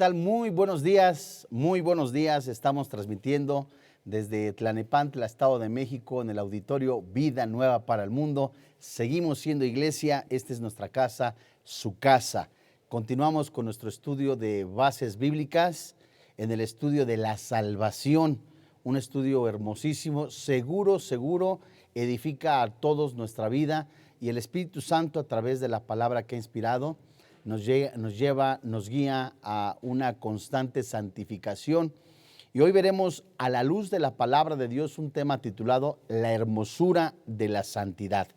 tal? Muy buenos días, muy buenos días. Estamos transmitiendo desde Tlalnepantla, Estado de México, en el auditorio Vida Nueva para el Mundo. Seguimos siendo iglesia, esta es nuestra casa, su casa. Continuamos con nuestro estudio de bases bíblicas, en el estudio de la salvación, un estudio hermosísimo, seguro, edifica a todos nuestra vida, y el Espíritu Santo, a través de la palabra que ha inspirado, nos guía a una constante santificación. Y hoy veremos, a la luz de la palabra de Dios, un tema titulado La hermosura de la santidad.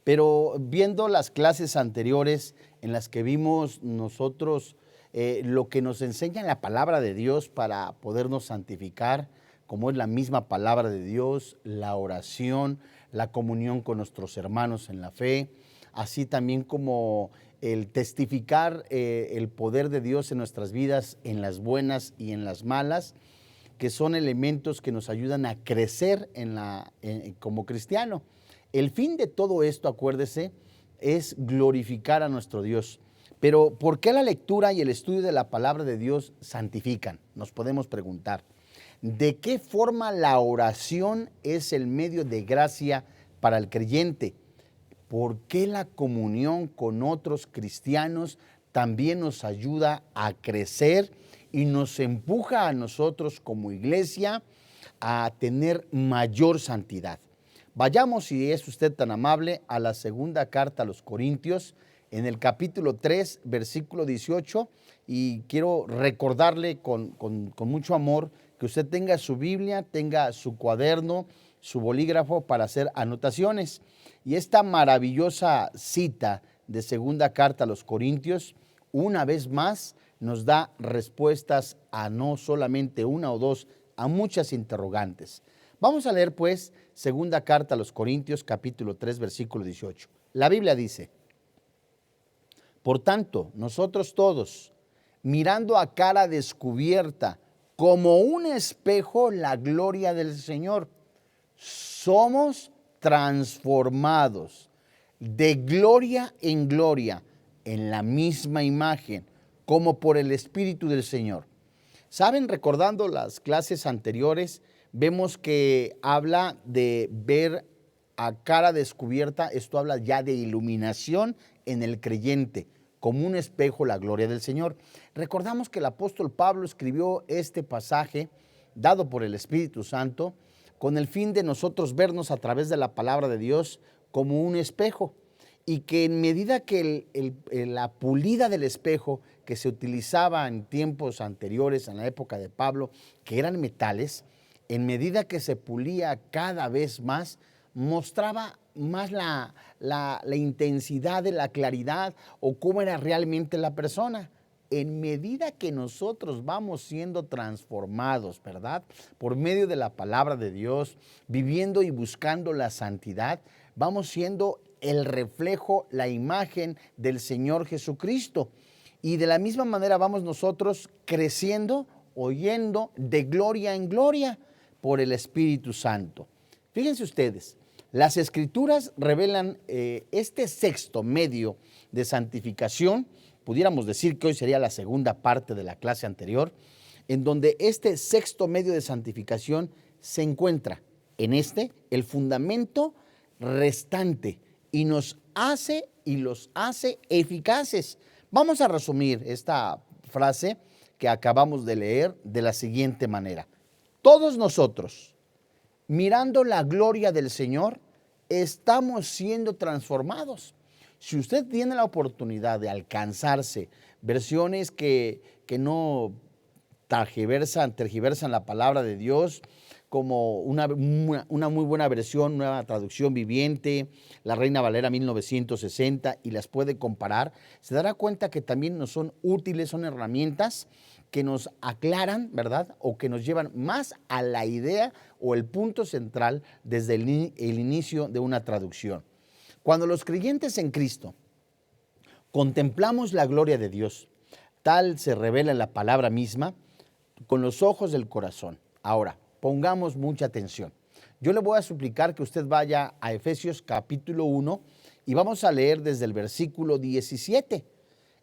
Pero viendo las clases anteriores en las que vimos nosotros lo que nos enseña la palabra de Dios para podernos santificar, como es la misma palabra de Dios, la oración, la comunión con nuestros hermanos en la fe, así también como el testificar el poder de Dios en nuestras vidas, en las buenas y en las malas, que son elementos que nos ayudan a crecer como cristiano. El fin de todo esto, acuérdese, es glorificar a nuestro Dios. Pero ¿por qué la lectura y el estudio de la palabra de Dios santifican? Nos podemos preguntar. ¿De qué forma la oración es el medio de gracia para el creyente? ¿Por qué la comunión con otros cristianos también nos ayuda a crecer y nos empuja a nosotros como iglesia a tener mayor santidad? Vayamos, si es usted tan amable, a la segunda carta a los Corintios, en el capítulo 3, versículo 18, y quiero recordarle con mucho amor que usted tenga su Biblia, tenga su cuaderno, su bolígrafo para hacer anotaciones. Y esta maravillosa cita de segunda carta a los Corintios, una vez más, nos da respuestas a no solamente una o dos, a muchas interrogantes. Vamos a leer pues segunda carta a los Corintios, capítulo 3, versículo 18. La Biblia dice: por tanto, nosotros todos, mirando a cara descubierta, como un espejo, la gloria del Señor, somos transformados de gloria en gloria en la misma imagen, como por el Espíritu del Señor. ¿Saben? Recordando las clases anteriores, vemos que habla de ver a cara descubierta. Esto habla ya de iluminación en el creyente, como un espejo la gloria del Señor. Recordamos que el apóstol Pablo escribió este pasaje dado por el Espíritu Santo con el fin de nosotros vernos a través de la palabra de Dios como un espejo, y que en medida que la pulida del espejo que se utilizaba en tiempos anteriores, en la época de Pablo, que eran metales, en medida que se pulía cada vez más, mostraba más la intensidad de la claridad o cómo era realmente la persona. En medida que nosotros vamos siendo transformados, ¿verdad?, por medio de la palabra de Dios, viviendo y buscando la santidad, vamos siendo el reflejo, la imagen del Señor Jesucristo. Y de la misma manera vamos nosotros creciendo, oyendo de gloria en gloria por el Espíritu Santo. Fíjense ustedes, las Escrituras revelan este sexto medio de santificación. Pudiéramos decir que hoy sería la segunda parte de la clase anterior, en donde este sexto medio de santificación se encuentra en el fundamento restante, y nos hace y los hace eficaces. Vamos a resumir esta frase que acabamos de leer de la siguiente manera: todos nosotros, mirando la gloria del Señor, estamos siendo transformados. Si usted tiene la oportunidad de alcanzarse versiones que no tergiversan la palabra de Dios, como una muy buena versión, Nueva Traducción Viviente, la Reina Valera 1960, y las puede comparar, se dará cuenta que también nos son útiles, son herramientas que nos aclaran, ¿verdad?, o que nos llevan más a la idea o el punto central desde el inicio de una traducción. Cuando los creyentes en Cristo contemplamos la gloria de Dios, tal se revela en la palabra misma, con los ojos del corazón. Ahora, pongamos mucha atención. Yo le voy a suplicar que usted vaya a Efesios capítulo 1 y vamos a leer desde el versículo 17,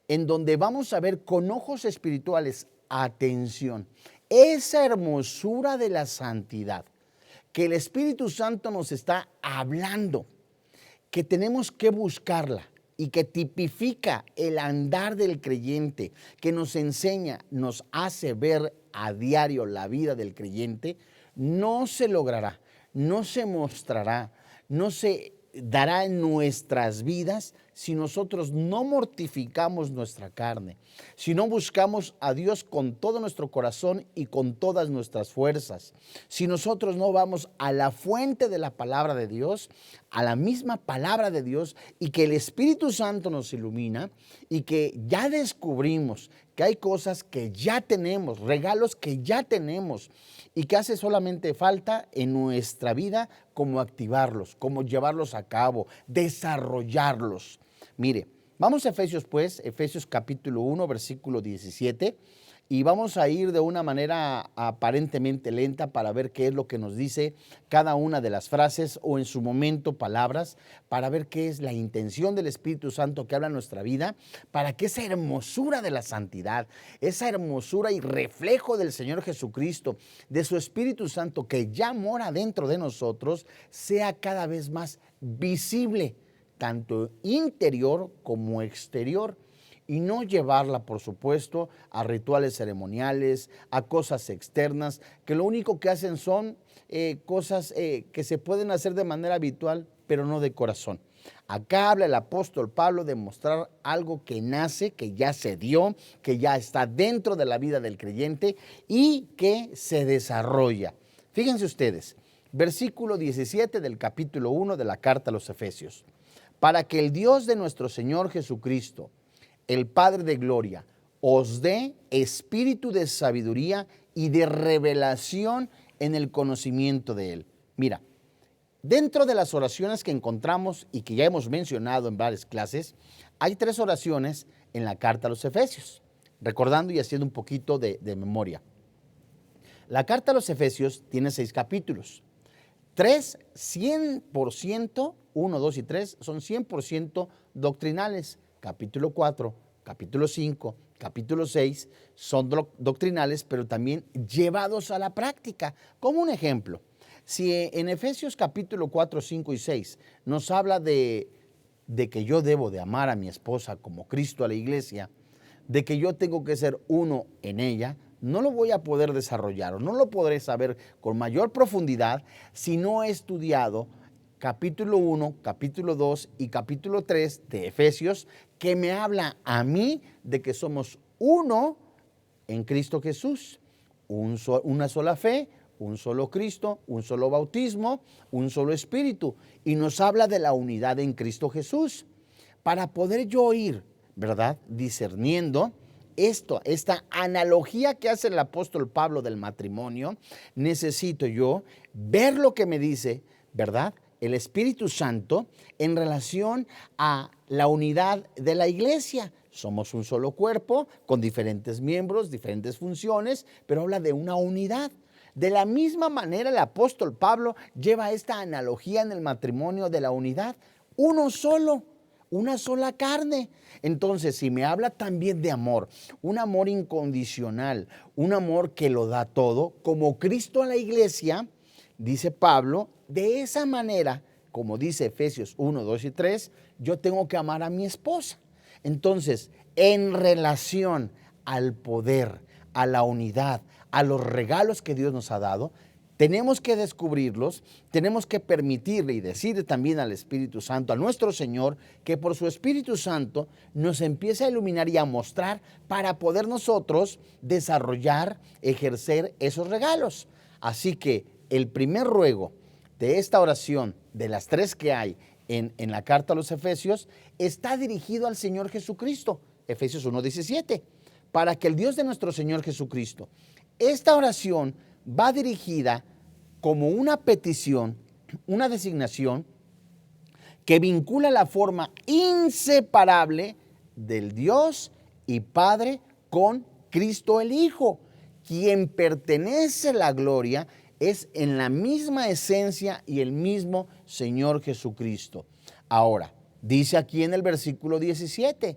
en donde vamos a ver con ojos espirituales atención. Esa hermosura de la santidad que el Espíritu Santo nos está hablando, que tenemos que buscarla y que tipifica el andar del creyente, que nos enseña, nos hace ver a diario la vida del creyente, no se logrará, no se mostrará, no se dará en nuestras vidas si nosotros no mortificamos nuestra carne, si no buscamos a Dios con todo nuestro corazón y con todas nuestras fuerzas, si nosotros no vamos a la fuente de la palabra de Dios, a la misma palabra de Dios, y que el Espíritu Santo nos ilumina y que ya descubrimos que hay cosas que ya tenemos, regalos que ya tenemos y que hace solamente falta en nuestra vida como activarlos, como llevarlos a cabo, desarrollarlos. Mire, vamos a Efesios pues, Efesios capítulo 1, versículo 17, y vamos a ir de una manera aparentemente lenta para ver qué es lo que nos dice cada una de las frases o en su momento palabras, para ver qué es la intención del Espíritu Santo que habla en nuestra vida, para que esa hermosura de la santidad, esa hermosura y reflejo del Señor Jesucristo, de su Espíritu Santo que ya mora dentro de nosotros, sea cada vez más visible, tanto interior como exterior. Y no llevarla, por supuesto, a rituales ceremoniales, a cosas externas, que lo único que hacen son cosas que se pueden hacer de manera habitual, pero no de corazón. Acá habla el apóstol Pablo de mostrar algo que nace, que ya se dio, que ya está dentro de la vida del creyente y que se desarrolla. Fíjense ustedes, versículo 17 del capítulo 1 de la carta a los Efesios. Para que el Dios de nuestro Señor Jesucristo, el Padre de gloria, os dé espíritu de sabiduría y de revelación en el conocimiento de Él. Mira, dentro de las oraciones que encontramos y que ya hemos mencionado en varias clases, hay 3 oraciones en la carta a los Efesios, recordando y haciendo un poquito de memoria. La carta a los Efesios tiene 6 capítulos. 3, 100%, 1, 2 y 3 son 100% doctrinales. Capítulo 4, capítulo 5, capítulo 6 son doctrinales, pero también llevados a la práctica. Como un ejemplo, si en Efesios capítulo 4, 5 y 6 nos habla de que yo debo de amar a mi esposa como Cristo a la iglesia, de que yo tengo que ser uno en ella, no lo voy a poder desarrollar o no lo podré saber con mayor profundidad si no he estudiado capítulo 1, capítulo 2 y capítulo 3 de Efesios, que me habla a mí de que somos uno en Cristo Jesús, una sola fe, un solo Cristo, un solo bautismo, un solo Espíritu, y nos habla de la unidad en Cristo Jesús. Para poder yo ir, ¿verdad?, discerniendo esta analogía que hace el apóstol Pablo del matrimonio, necesito yo ver lo que me dice, ¿verdad?, el Espíritu Santo en relación a la unidad de la iglesia. Somos un solo cuerpo con diferentes miembros, diferentes funciones, pero habla de una unidad. De la misma manera el apóstol Pablo lleva esta analogía en el matrimonio de la unidad. Uno solo, una sola carne. Entonces, si me habla también de amor, un amor incondicional, un amor que lo da todo, como Cristo a la iglesia, dice Pablo, de esa manera, como dice Efesios 1, 2 y 3, yo tengo que amar a mi esposa. Entonces, en relación al poder, a la unidad, a los regalos que Dios nos ha dado, tenemos que descubrirlos, tenemos que permitirle y decirle también al Espíritu Santo, a nuestro Señor, que por su Espíritu Santo nos empiece a iluminar y a mostrar para poder nosotros desarrollar, ejercer esos regalos. Así que el primer ruego de esta oración, de las 3 que hay en la carta a los Efesios, está dirigido al Señor Jesucristo, Efesios 1:17, para que el Dios de nuestro Señor Jesucristo. Esta oración va dirigida como una petición, una designación que vincula la forma inseparable del Dios y Padre con Cristo el Hijo, quien pertenece a la gloria, es en la misma esencia y el mismo Señor Jesucristo. Ahora, dice aquí en el versículo 17,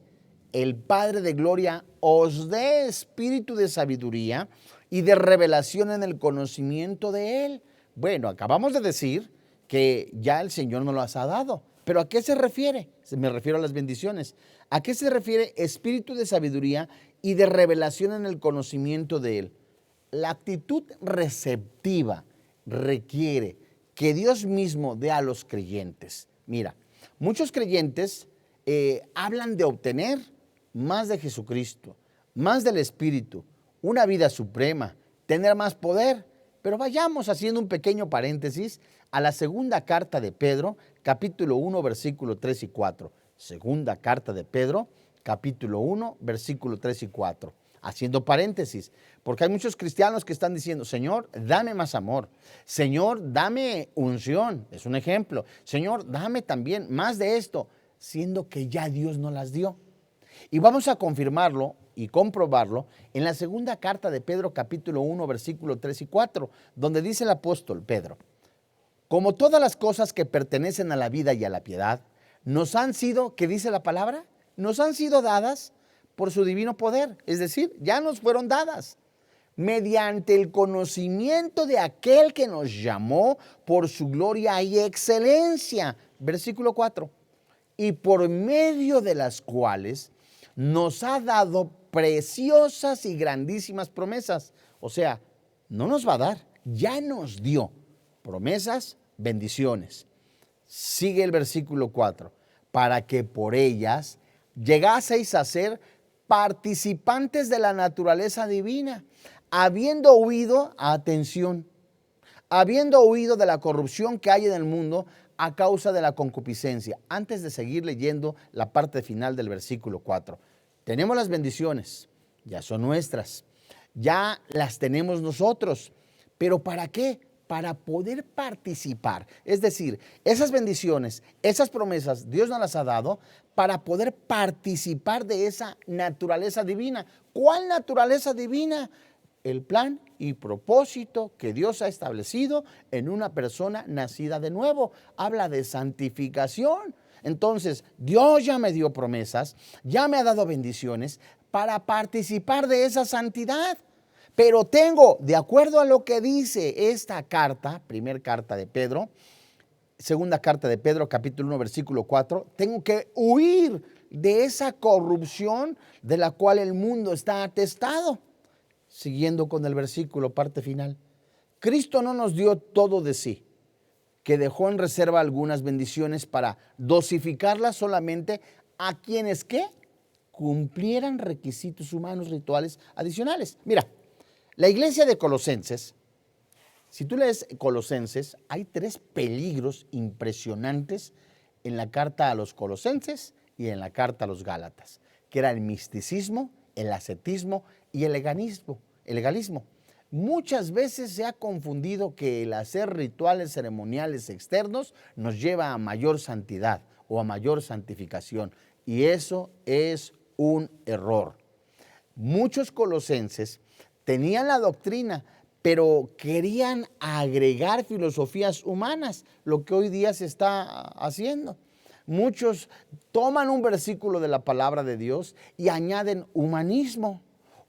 el Padre de gloria os dé espíritu de sabiduría y de revelación en el conocimiento de Él. Bueno, acabamos de decir que ya el Señor nos las ha dado. ¿Pero a qué se refiere? Me refiero a las bendiciones. ¿A qué se refiere espíritu de sabiduría y de revelación en el conocimiento de Él? La actitud receptiva requiere que Dios mismo dé a los creyentes. Mira, muchos creyentes hablan de obtener más de Jesucristo, más del Espíritu, una vida suprema, tener más poder. Pero vayamos haciendo un pequeño paréntesis a la segunda carta de Pedro, capítulo 1, versículo 3 y 4. Segunda carta de Pedro, capítulo 1, versículo 3 y 4. Haciendo paréntesis, porque hay muchos cristianos que están diciendo, Señor, dame más amor. Señor, dame unción. Es un ejemplo. Señor, dame también más de esto, siendo que ya Dios nos las dio. Y vamos a confirmarlo y comprobarlo en la segunda carta de Pedro, capítulo 1, versículo 3 y 4, donde dice el apóstol Pedro, como todas las cosas que pertenecen a la vida y a la piedad, nos han sido, ¿qué dice la palabra? Nos han sido dadas por su divino poder, es decir, ya nos fueron dadas, mediante el conocimiento de aquel que nos llamó por su gloria y excelencia. Versículo 4, y por medio de las cuales nos ha dado preciosas y grandísimas promesas. O sea, no nos va a dar, ya nos dio promesas, bendiciones. Sigue el versículo 4, para que por ellas llegaseis a ser participantes de la naturaleza divina, habiendo huido, atención, habiendo huido de la corrupción que hay en el mundo a causa de la concupiscencia. Antes de seguir leyendo la parte final del versículo 4, tenemos las bendiciones, ya son nuestras, ya las tenemos nosotros, pero ¿para qué? Para poder participar, es decir, esas bendiciones, esas promesas, Dios nos las ha dado para poder participar de esa naturaleza divina. ¿Cuál naturaleza divina? El plan y propósito que Dios ha establecido en una persona nacida de nuevo. Habla de santificación. Entonces, Dios ya me dio promesas, ya me ha dado bendiciones para participar de esa santidad. Pero tengo, de acuerdo a lo que dice esta carta, primera carta de Pedro, segunda carta de Pedro, capítulo 1, versículo 4, tengo que huir de esa corrupción de la cual el mundo está atestado. Siguiendo con el versículo, parte final. Cristo no nos dio todo de sí, que dejó en reserva algunas bendiciones para dosificarlas solamente a quienes que cumplieran requisitos humanos, rituales adicionales. Mira, la iglesia de Colosenses, si tú lees Colosenses, hay 3 peligros impresionantes en la carta a los Colosenses y en la carta a los Gálatas, que era el misticismo, el ascetismo y el legalismo. Muchas veces se ha confundido que el hacer rituales ceremoniales externos nos lleva a mayor santidad o a mayor santificación, y eso es un error. Muchos colosenses tenían la doctrina, pero querían agregar filosofías humanas, lo que hoy día se está haciendo. Muchos toman un versículo de la palabra de Dios y añaden humanismo.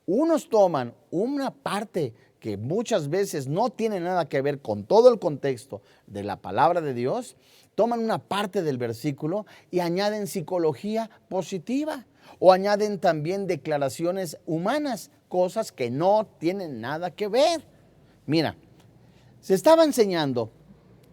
Unos toman una parte que muchas veces no tiene nada que ver con todo el contexto de la palabra de Dios, toman una parte del versículo y añaden psicología positiva o añaden también declaraciones humanas, cosas que no tienen nada que ver. Mira, se estaba enseñando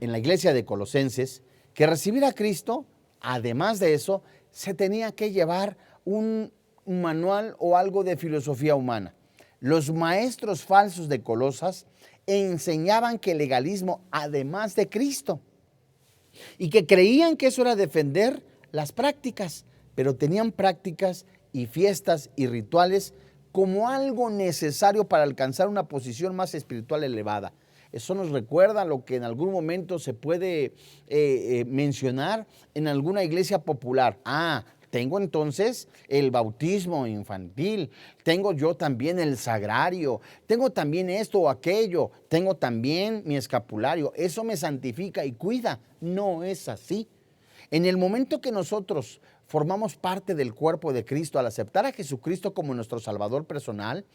en la iglesia de Colosenses que recibir a Cristo, además de eso, se tenía que llevar un manual o algo de filosofía humana. Los maestros falsos de Colosas enseñaban que el legalismo, además de Cristo, y que creían que eso era defender las prácticas, pero tenían prácticas y fiestas y rituales como algo necesario para alcanzar una posición más espiritual elevada. Eso nos recuerda lo que en algún momento se puede mencionar en alguna iglesia popular. Tengo entonces el bautismo infantil, tengo yo también el sagrario, tengo también esto o aquello, tengo también mi escapulario, eso me santifica y cuida. No es así. En el momento que nosotros formamos parte del cuerpo de Cristo al aceptar a Jesucristo como nuestro Salvador personal.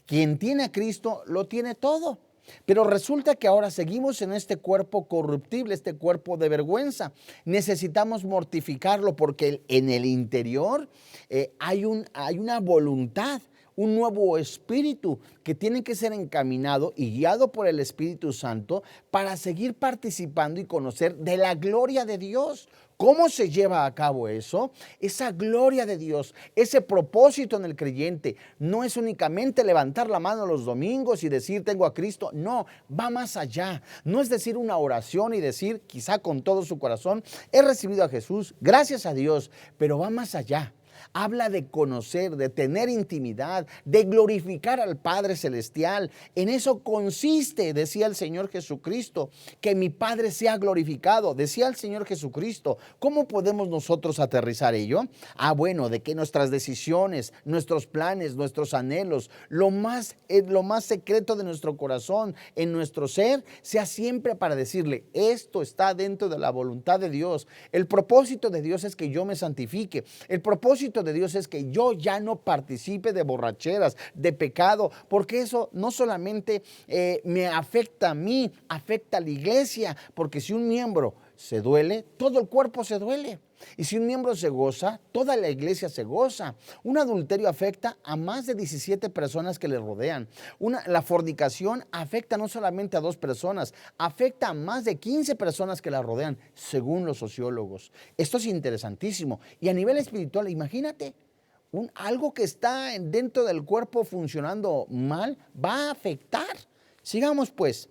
Quien tiene a Cristo lo tiene todo. Pero resulta que ahora seguimos en este cuerpo corruptible, este cuerpo de vergüenza. Necesitamos mortificarlo porque en el interior hay una voluntad, un nuevo espíritu que tiene que ser encaminado y guiado por el Espíritu Santo para seguir participando y conocer de la gloria de Dios. ¿Cómo se lleva a cabo eso? Esa gloria de Dios, ese propósito en el creyente, no es únicamente levantar la mano los domingos y decir tengo a Cristo. No, va más allá. No es decir una oración y decir quizá con todo su corazón, he recibido a Jesús, gracias a Dios, pero va más allá. Habla de conocer, de tener intimidad, de glorificar al Padre Celestial. En eso consiste, decía el Señor Jesucristo, que mi Padre sea glorificado. Decía el Señor Jesucristo. ¿Cómo podemos nosotros aterrizar ello? Bueno, de que nuestras decisiones, nuestros planes, nuestros anhelos, lo más secreto de nuestro corazón, en nuestro ser, sea siempre para decirle, esto está dentro de la voluntad de Dios. El propósito de Dios es que yo me santifique. El propósito de Dios es que yo ya no participe de borracheras, de pecado, porque eso no solamente me afecta a mí, afecta a la iglesia, porque si un miembro se duele, todo el cuerpo se duele. Y si un miembro se goza, toda la iglesia se goza. Un adulterio afecta a más de 17 personas que le rodean. La fornicación afecta no solamente a 2 personas, afecta a más de 15 personas que la rodean, según los sociólogos. Esto es interesantísimo. Y a nivel espiritual, imagínate, algo que está dentro del cuerpo funcionando mal va a afectar. Sigamos pues.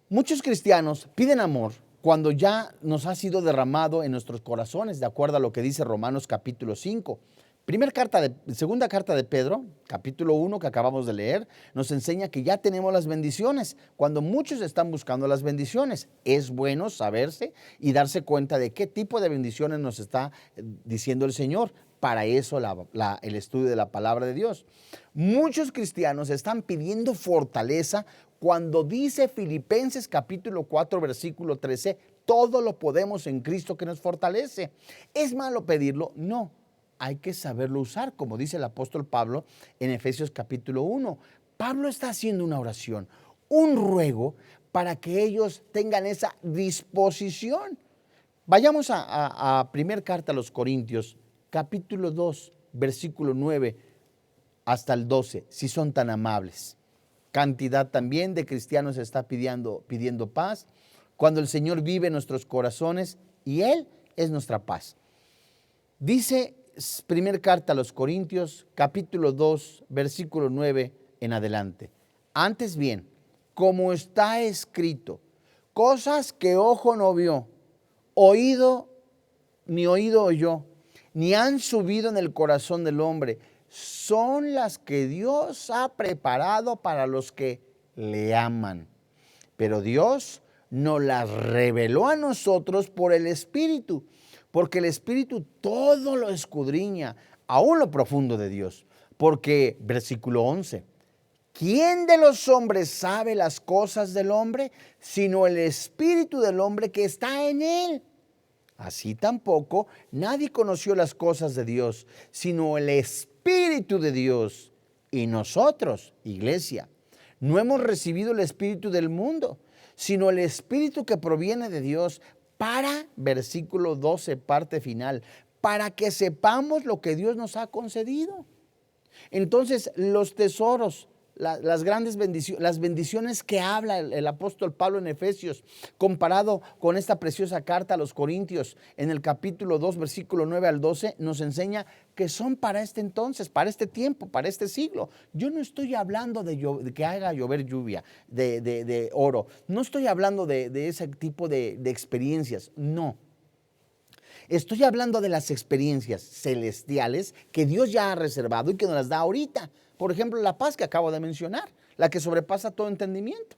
Muchos cristianos piden amor cuando ya nos ha sido derramado en nuestros corazones, de acuerdo a lo que dice Romanos capítulo 5. Segunda carta de Pedro, capítulo 1 que acabamos de leer, nos enseña que ya tenemos las bendiciones. Cuando muchos están buscando las bendiciones, es bueno saberse y darse cuenta de qué tipo de bendiciones nos está diciendo el Señor. Para eso el estudio de la palabra de Dios. Muchos cristianos están pidiendo fortaleza cuando dice Filipenses capítulo 4 versículo 13, todo lo podemos en Cristo que nos fortalece. ¿Es malo pedirlo? No, hay que saberlo usar, como dice el apóstol Pablo en Efesios capítulo 1. Pablo está haciendo una oración, un ruego para que ellos tengan esa disposición. Vayamos a primer carta a los Corintios, capítulo 2, versículo 9 hasta el 12, si son tan amables. Cantidad también de cristianos está pidiendo paz, cuando el Señor vive en nuestros corazones y Él es nuestra paz. Dice primer carta a los Corintios, capítulo 2, versículo 9 en adelante. Antes bien, como está escrito, cosas que ojo no vio, oído oyó, ni han subido en el corazón del hombre, son las que Dios ha preparado para los que le aman. Pero Dios nos las reveló a nosotros por el Espíritu, porque el Espíritu todo lo escudriña, aún lo profundo de Dios. Porque, versículo 11, ¿quién de los hombres sabe las cosas del hombre, sino el Espíritu del hombre que está en él? Así tampoco nadie conoció las cosas de Dios, sino el Espíritu de Dios. Y nosotros, iglesia, no hemos recibido el espíritu del mundo, sino el Espíritu que proviene de Dios para, versículo 12, parte final, para que sepamos lo que Dios nos ha concedido. Entonces, los tesoros, las grandes bendiciones, las bendiciones que habla el apóstol Pablo en Efesios, comparado con esta preciosa carta a los Corintios, en el capítulo 2, versículo 9 al 12, nos enseña que son para este entonces, para este tiempo, para este siglo. Yo no estoy hablando de que haga llover lluvia, de oro. No estoy hablando de ese tipo de experiencias, no. Estoy hablando de las experiencias celestiales que Dios ya ha reservado y que nos las da ahorita. Por ejemplo, la paz que acabo de mencionar, la que sobrepasa todo entendimiento.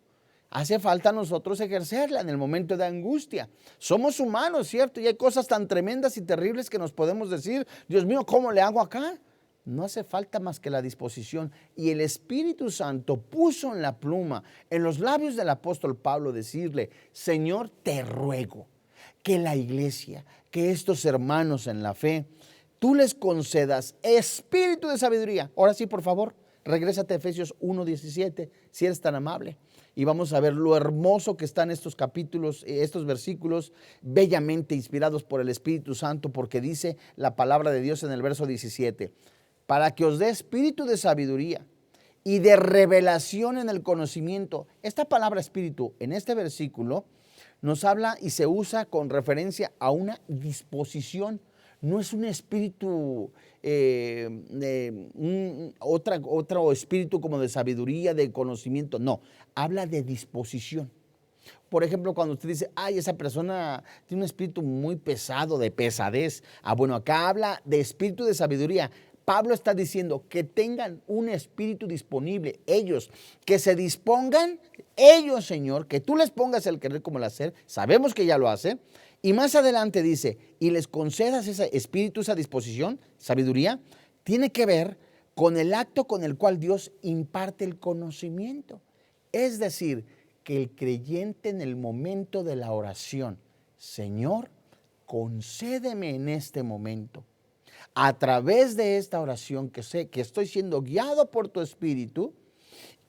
Hace falta a nosotros ejercerla en el momento de angustia. Somos humanos, ¿cierto? Y hay cosas tan tremendas y terribles que nos podemos decir, Dios mío, ¿cómo le hago acá? No hace falta más que la disposición. Y el Espíritu Santo puso en la pluma, en los labios del apóstol Pablo, decirle, Señor, te ruego que la iglesia, que estos hermanos en la fe, tú les concedas espíritu de sabiduría. Ahora sí, por favor, regrésate a Efesios 1:17, si eres tan amable. Y vamos a ver lo hermoso que están estos capítulos, estos versículos, bellamente inspirados por el Espíritu Santo, porque dice la palabra de Dios en el verso 17, para que os dé espíritu de sabiduría y de revelación en el conocimiento. Esta palabra espíritu en este versículo nos habla y se usa con referencia a una disposición. No es un espíritu, otro espíritu como de sabiduría, de conocimiento. No, habla de disposición. Por ejemplo, cuando usted dice, ay, esa persona tiene un espíritu muy pesado, de pesadez. Bueno, acá habla de espíritu de sabiduría. Pablo está diciendo que tengan un espíritu disponible, ellos, que se dispongan, ellos, Señor, que tú les pongas el querer como el hacer, sabemos que ya lo hace, y más adelante dice, y les concedas ese espíritu, esa disposición, sabiduría, tiene que ver con el acto con el cual Dios imparte el conocimiento. Es decir, que el creyente en el momento de la oración, Señor, concédeme en este momento, a través de esta oración que sé que estoy siendo guiado por tu Espíritu,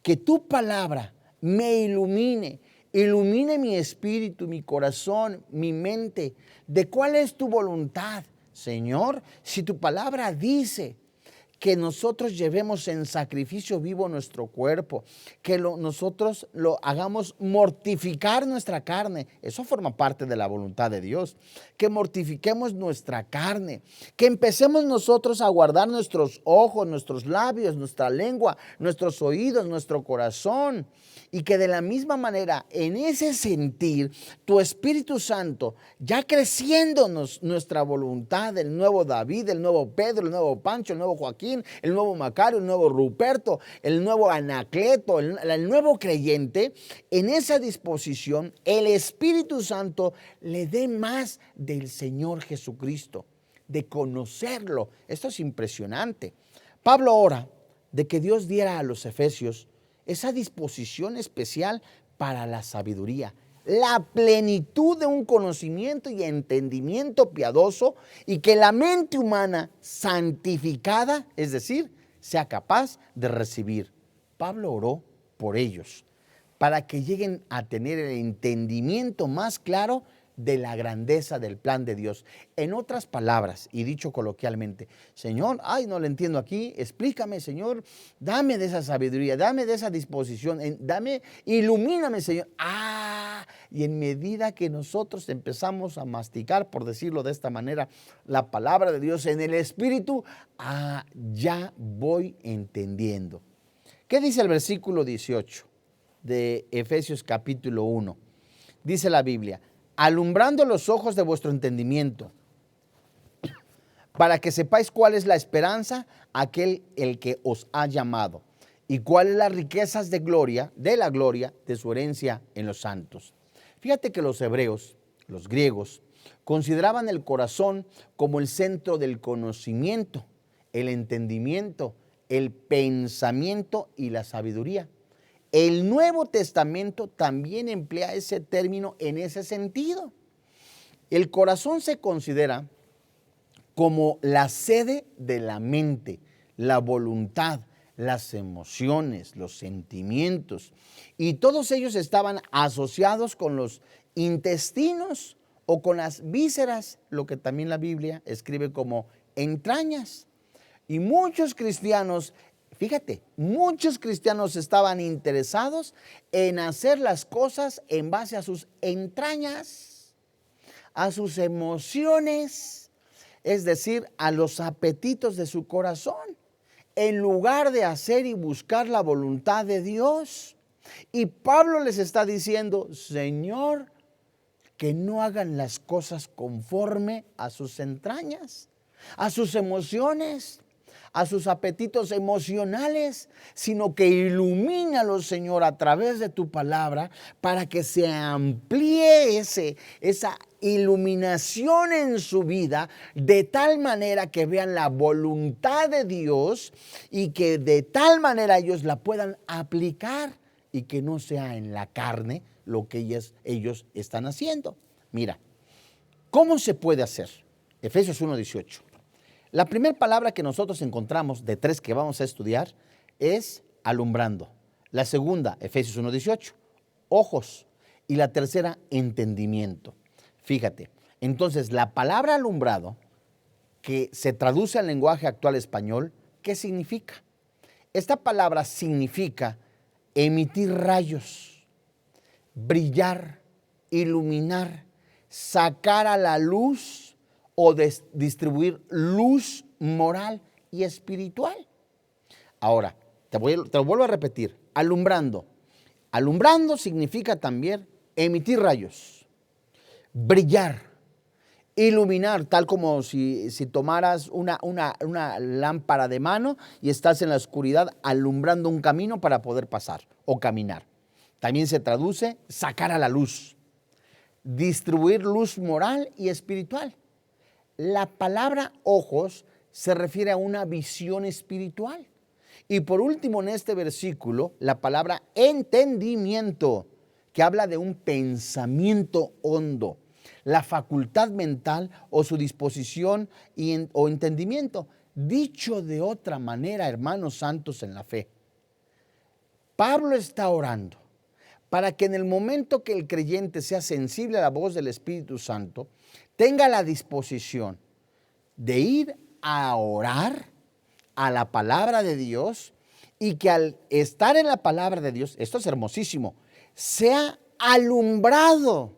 que tu palabra me ilumine mi espíritu, mi corazón, mi mente, de cuál es tu voluntad. Señor, si tu palabra dice que nosotros llevemos en sacrificio vivo nuestro cuerpo, que nosotros lo hagamos mortificar nuestra carne. Eso forma parte de la voluntad de Dios, que mortifiquemos nuestra carne, que empecemos nosotros a guardar nuestros ojos, nuestros labios, nuestra lengua, nuestros oídos, nuestro corazón, y que de la misma manera, en ese sentir, tu Espíritu Santo, ya creciéndonos nuestra voluntad, el nuevo David, el nuevo Pedro, el nuevo Pancho, el nuevo Joaquín, el nuevo Macario, el nuevo Ruperto, el nuevo Anacleto, el nuevo creyente, en esa disposición, el Espíritu Santo le dé más del Señor Jesucristo, de conocerlo. Esto es impresionante. Pablo ora de que Dios diera a los efesios esa disposición especial para la sabiduría, la plenitud de un conocimiento y entendimiento piadoso, y que la mente humana santificada, es decir, sea capaz de recibir. Pablo oró por ellos, para que lleguen a tener el entendimiento más claro de la grandeza del plan de Dios. En otras palabras, y dicho coloquialmente, Señor, ay, no lo entiendo aquí, explícame, Señor, dame de esa sabiduría, dame de esa disposición, ilumíname, Señor. Y en medida que nosotros empezamos a masticar, por decirlo de esta manera, la palabra de Dios en el Espíritu, ya voy entendiendo. ¿Qué dice el versículo 18 de Efesios capítulo 1? Dice la Biblia, alumbrando los ojos de vuestro entendimiento, para que sepáis cuál es la esperanza, el que os ha llamado, y cuáles las riquezas de la gloria de su herencia en los santos. Fíjate que los hebreos, los griegos, consideraban el corazón como el centro del conocimiento, el entendimiento, el pensamiento y la sabiduría. El Nuevo Testamento también emplea ese término en ese sentido. El corazón se considera como la sede de la mente, la voluntad, las emociones, los sentimientos, y todos ellos estaban asociados con los intestinos o con las vísceras, lo que también la Biblia escribe como entrañas. Y muchos cristianos, fíjate, muchos cristianos estaban interesados en hacer las cosas en base a sus entrañas, a sus emociones, es decir, a los apetitos de su corazón, en lugar de hacer y buscar la voluntad de Dios. Y Pablo les está diciendo, Señor, que no hagan las cosas conforme a sus entrañas, a sus emociones, a sus apetitos emocionales, sino que ilumínalos, Señor, a través de tu palabra, para que se amplíe esa iluminación en su vida, de tal manera que vean la voluntad de Dios y que de tal manera ellos la puedan aplicar y que no sea en la carne lo que ellos están haciendo. Mira, ¿Cómo se puede hacer? Efesios 1:18. La primera palabra que nosotros encontramos, de 3 que vamos a estudiar, es alumbrando. La segunda, Efesios 1:18, ojos. Y la tercera, entendimiento. Fíjate, entonces la palabra alumbrado, que se traduce al lenguaje actual español, ¿qué significa? Esta palabra significa emitir rayos, brillar, iluminar, sacar a la luz o distribuir luz moral y espiritual. Ahora, te lo vuelvo a repetir, alumbrando. Alumbrando significa también emitir rayos, brillar, iluminar, tal como si tomaras una lámpara de mano y estás en la oscuridad alumbrando un camino para poder pasar o caminar. También se traduce sacar a la luz, distribuir luz moral y espiritual. La palabra ojos se refiere a una visión espiritual. Y por último, en este versículo, la palabra entendimiento, que habla de un pensamiento hondo, la facultad mental o su disposición o entendimiento. Dicho de otra manera, hermanos santos en la fe, Pablo está orando para que en el momento que el creyente sea sensible a la voz del Espíritu Santo, tenga la disposición de ir a orar a la palabra de Dios y que al estar en la palabra de Dios, esto es hermosísimo, sea alumbrado,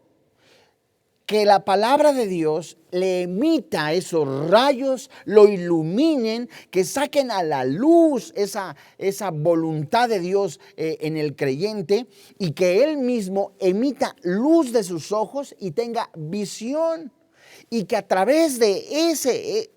que la palabra de Dios le emita esos rayos, lo iluminen, que saquen a la luz esa voluntad de Dios en el creyente y que él mismo emita luz de sus ojos y tenga visión. Y que a través de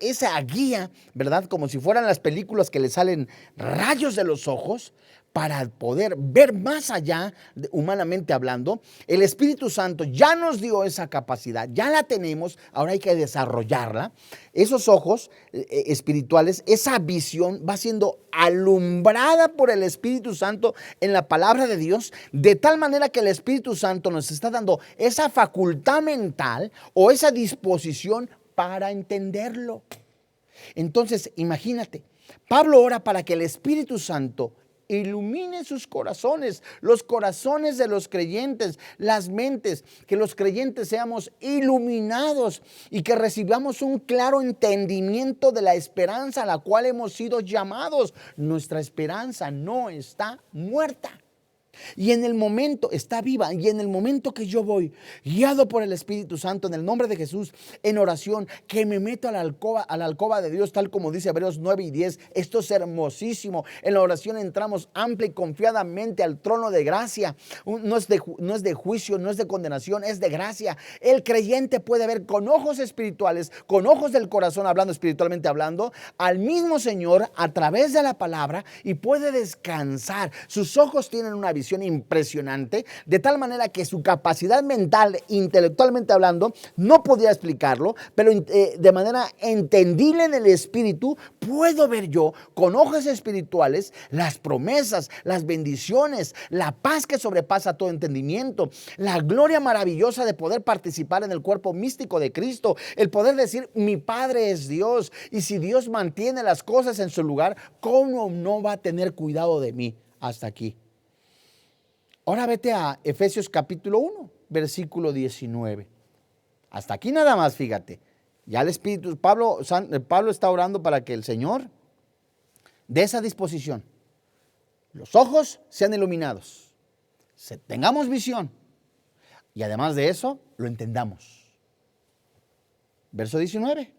esa guía, ¿verdad? Como si fueran las películas que le salen rayos de los ojos, para poder ver más allá, humanamente hablando, el Espíritu Santo ya nos dio esa capacidad, ya la tenemos, ahora hay que desarrollarla. Esos ojos espirituales, esa visión va siendo alumbrada por el Espíritu Santo en la palabra de Dios, de tal manera que el Espíritu Santo nos está dando esa facultad mental o esa disposición para entenderlo. Entonces, imagínate, Pablo ora para que el Espíritu Santo ilumine sus corazones, los corazones de los creyentes, las mentes, que los creyentes seamos iluminados y que recibamos un claro entendimiento de la esperanza a la cual hemos sido llamados. Nuestra esperanza no está muerta. Y en el momento, está viva, y en el momento que yo voy guiado por el Espíritu Santo en el nombre de Jesús en oración, que me meto a la alcoba de Dios, tal como dice Hebreos 9:10, esto es hermosísimo. En la oración entramos amplia y confiadamente al trono de gracia. No es de juicio, no es de condenación, es de gracia. El creyente puede ver con ojos espirituales, con ojos del corazón, hablando espiritualmente hablando, al mismo Señor a través de la palabra y puede descansar. Sus ojos tienen una visión impresionante, de tal manera que su capacidad mental, intelectualmente hablando, no podía explicarlo, pero de manera entendible en el espíritu, puedo ver yo con ojos espirituales las promesas, las bendiciones, la paz que sobrepasa todo entendimiento, la gloria maravillosa de poder participar en el cuerpo místico de Cristo, el poder decir, mi Padre es Dios, y si Dios mantiene las cosas en su lugar, ¿cómo no va a tener cuidado de mí? Hasta aquí. Ahora vete a Efesios capítulo 1, versículo 19. Hasta aquí nada más, fíjate. Ya el Espíritu, Pablo está orando para que el Señor dé esa disposición. Los ojos sean iluminados, tengamos visión y además de eso, lo entendamos. Verso 19.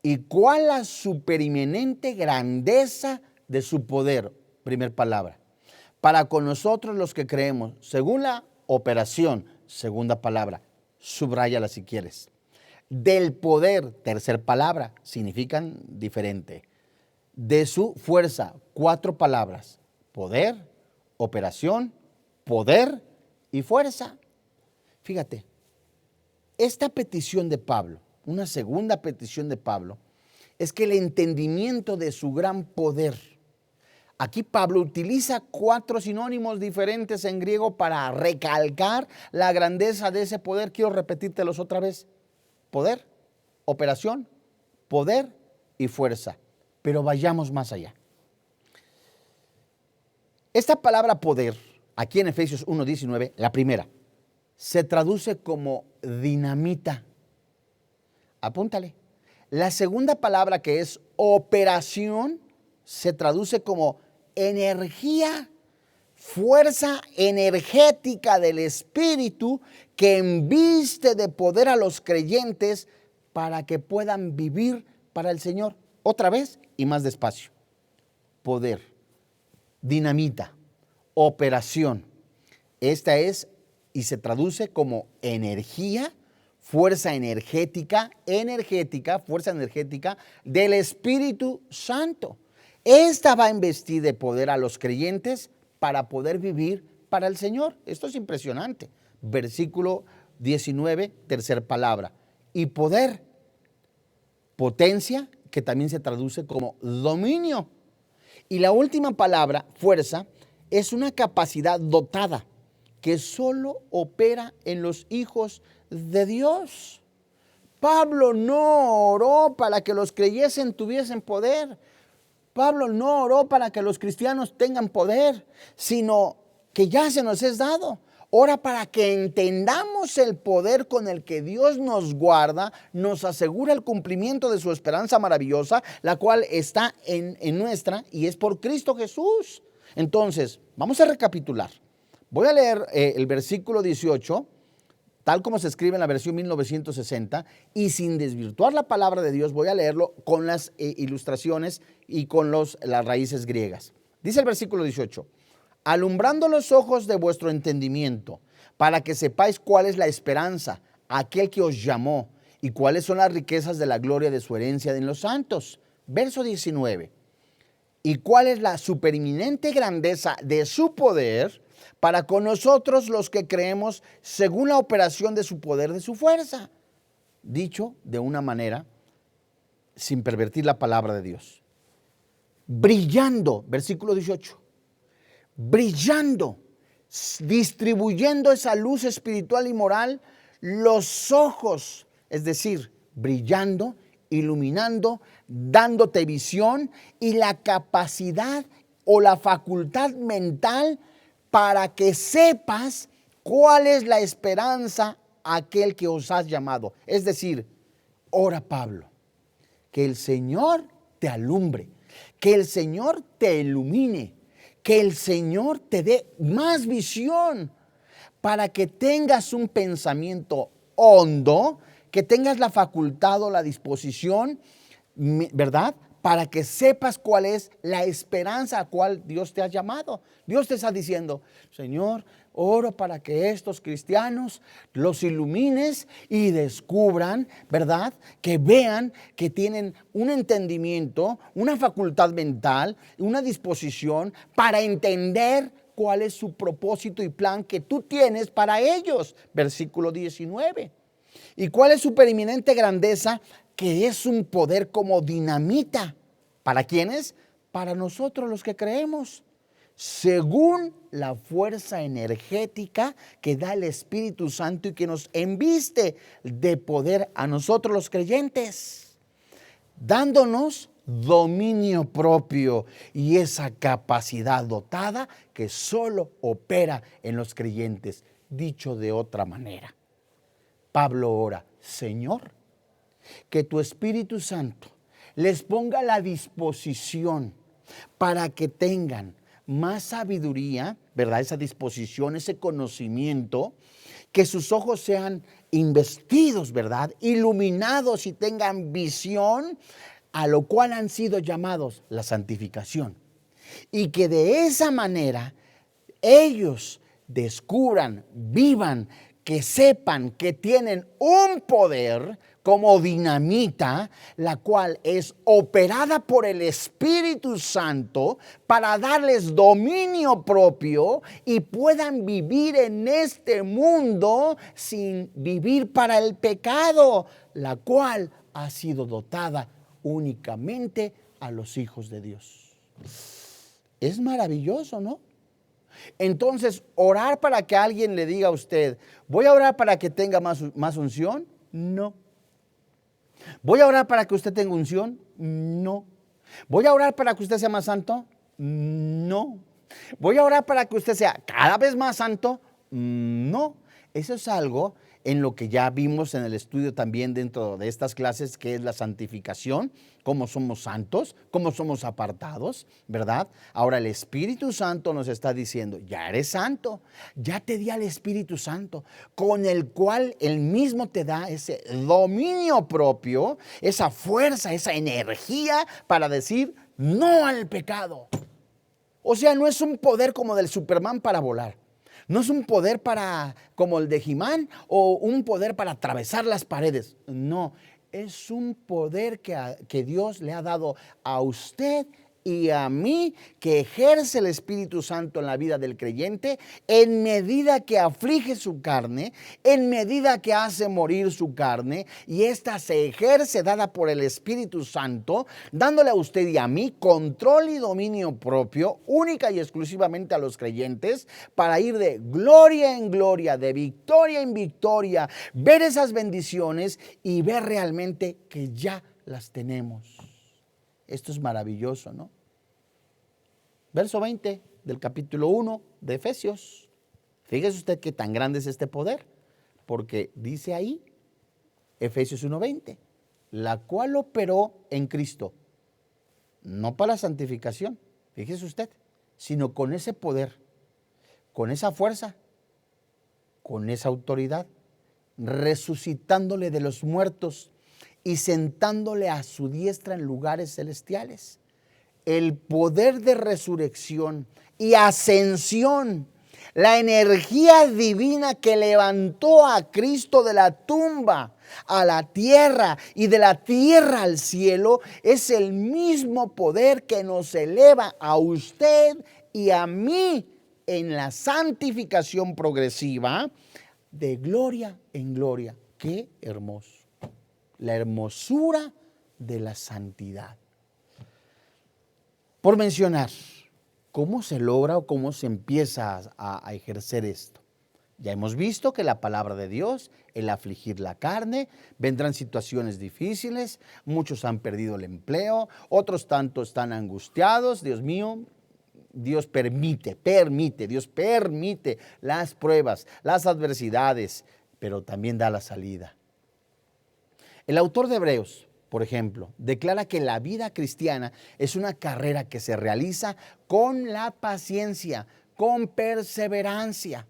¿Y cuál la supereminente grandeza de su poder? Primer palabra. Para con nosotros los que creemos, según la operación, segunda palabra, subráyala si quieres. Del poder, tercer palabra, significan diferente. De su fuerza, cuatro palabras, poder, operación, poder y fuerza. Fíjate, esta petición de Pablo, una segunda petición de Pablo, es que el entendimiento de su gran poder, Aquí Pablo utiliza 4 sinónimos diferentes en griego para recalcar la grandeza de ese poder. Quiero repetírtelos otra vez. Poder, operación, poder y fuerza. Pero vayamos más allá. Esta palabra poder, aquí en Efesios 1:19, la primera, se traduce como dinamita. Apúntale. La segunda palabra, que es operación, se traduce como energía, fuerza energética del Espíritu que embiste de poder a los creyentes para que puedan vivir para el Señor. Otra vez y más despacio. Poder, dinamita, operación. Esta es y se traduce como energía, fuerza energética, fuerza energética del Espíritu Santo. Esta va a investir de poder a los creyentes para poder vivir para el Señor. Esto es impresionante. Versículo 19, tercera palabra. Y poder, potencia, que también se traduce como dominio. Y la última palabra, fuerza, es una capacidad dotada que solo opera en los hijos de Dios. Pablo no oró para que los creyentes tuviesen poder. Pablo no oró para que los cristianos tengan poder, sino que ya se nos es dado. Ora para que entendamos el poder con el que Dios nos guarda, nos asegura el cumplimiento de su esperanza maravillosa, la cual está en nuestra y es por Cristo Jesús. Entonces, vamos a recapitular. Voy a leer el versículo 18, tal como se escribe en la versión 1960, y sin desvirtuar la palabra de Dios, voy a leerlo con las ilustraciones y con las raíces griegas. Dice el versículo 18, alumbrando los ojos de vuestro entendimiento, para que sepáis cuál es la esperanza, aquel que os llamó, y cuáles son las riquezas de la gloria de su herencia en los santos. Verso 19, y cuál es la supereminente grandeza de su poder para con nosotros los que creemos según la operación de su poder, de su fuerza. Dicho de una manera sin pervertir la palabra de Dios. Brillando, versículo 18, brillando, distribuyendo esa luz espiritual y moral, los ojos, es decir, brillando, iluminando, dándote visión y la capacidad o la facultad mental para que sepas cuál es la esperanza a aquel que os has llamado. Es decir, ora Pablo, que el Señor te alumbre, que el Señor te ilumine, que el Señor te dé más visión para que tengas un pensamiento hondo, que tengas la facultad o la disposición, ¿verdad?, para que sepas cuál es la esperanza a cual Dios te ha llamado. Dios te está diciendo, Señor, oro para que estos cristianos los ilumines y descubran, ¿verdad?, que vean que tienen un entendimiento, una facultad mental, una disposición para entender cuál es su propósito y plan que tú tienes para ellos. Versículo 19. ¿Y cuál es su preeminente grandeza? Que es un poder como dinamita. ¿Para quiénes? Para nosotros los que creemos. Según la fuerza energética que da el Espíritu Santo y que nos embiste de poder a nosotros los creyentes, dándonos dominio propio y esa capacidad dotada que solo opera en los creyentes. Dicho de otra manera, Pablo ora, Señor, que tu Espíritu Santo les ponga la disposición para que tengan más sabiduría, ¿verdad? Esa disposición, ese conocimiento, que sus ojos sean investidos, ¿verdad?, iluminados y tengan visión, a lo cual han sido llamados la santificación. Y que de esa manera ellos descubran, vivan, que sepan que tienen un poder como dinamita, la cual es operada por el Espíritu Santo para darles dominio propio y puedan vivir en este mundo sin vivir para el pecado, la cual ha sido dotada únicamente a los hijos de Dios. Es maravilloso, ¿no? Entonces, orar para que alguien le diga a usted, voy a orar para que tenga más unción, no. Voy a orar para que usted tenga unción, no. Voy a orar para que usted sea más santo, no. Voy a orar para que usted sea cada vez más santo, no. Eso es algo en lo que ya vimos en el estudio también dentro de estas clases, que es la santificación, cómo somos santos, cómo somos apartados, ¿verdad? Ahora el Espíritu Santo nos está diciendo, ya eres santo, ya te di al Espíritu Santo, con el cual Él mismo te da ese dominio propio, esa fuerza, esa energía para decir no al pecado. O sea, no es un poder como del Superman para volar. No es un poder como el de He-Man o un poder para atravesar las paredes. No, es un poder que Dios le ha dado a usted y a mí, que ejerce el Espíritu Santo en la vida del creyente en medida que aflige su carne, en medida que hace morir su carne, y esta se ejerce dada por el Espíritu Santo, dándole a usted y a mí control y dominio propio, única y exclusivamente a los creyentes, para ir de gloria en gloria, de victoria en victoria, ver esas bendiciones y ver realmente que ya las tenemos. Esto es maravilloso, ¿no? Verso 20 del capítulo 1 de Efesios. Fíjese usted qué tan grande es este poder, porque dice ahí, Efesios 1:20, la cual operó en Cristo, no para la santificación, fíjese usted, sino con ese poder, con esa fuerza, con esa autoridad, resucitándole de los muertos y sentándole a su diestra en lugares celestiales. El poder de resurrección y ascensión, la energía divina que levantó a Cristo de la tumba a la tierra y de la tierra al cielo, es el mismo poder que nos eleva a usted y a mí en la santificación progresiva de gloria en gloria. ¡Qué hermoso! La hermosura de la santidad. Por mencionar, ¿cómo se logra o cómo se empieza a ejercer esto? Ya hemos visto que la palabra de Dios, el afligir la carne, vendrán situaciones difíciles, muchos han perdido el empleo, otros tantos están angustiados. Dios mío, Dios permite las pruebas, las adversidades, pero también da la salida. El autor de Hebreos, por ejemplo, declara que la vida cristiana es una carrera que se realiza con la paciencia, con perseverancia.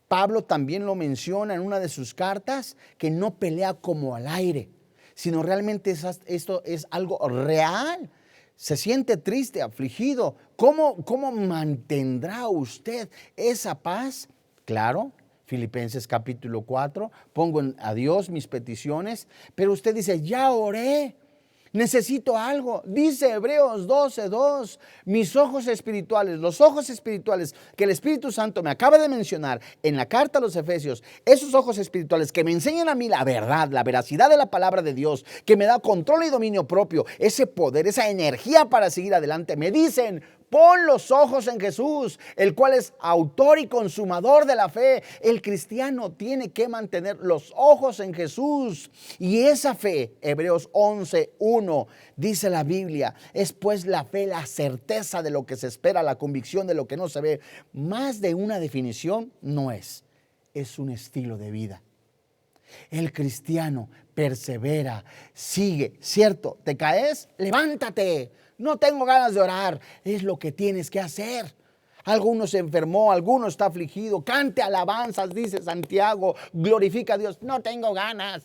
Pablo también lo menciona en una de sus cartas, que no pelea como al aire, sino realmente esto es algo real. Se siente triste, afligido. ¿Cómo mantendrá usted esa paz? Claro, Filipenses capítulo 4, pongo a Dios mis peticiones, pero usted dice, ya oré, necesito algo. Dice Hebreos 12:2, mis ojos espirituales, los ojos espirituales que el Espíritu Santo me acaba de mencionar en la carta a los Efesios, esos ojos espirituales que me enseñan a mí la verdad, la veracidad de la palabra de Dios, que me da control y dominio propio, ese poder, esa energía para seguir adelante, me dicen, pon los ojos en Jesús, el cual es autor y consumador de la fe. El cristiano tiene que mantener los ojos en Jesús. Y esa fe, Hebreos 11:1, dice la Biblia, es pues la fe, la certeza de lo que se espera, la convicción de lo que no se ve. Más de una definición no es un estilo de vida. El cristiano persevera, sigue, ¿cierto? ¿Te caes? Levántate. No tengo ganas de orar. Es lo que tienes que hacer. Alguno se enfermó, alguno está afligido. Cante alabanzas, dice Santiago. Glorifica a Dios. No tengo ganas.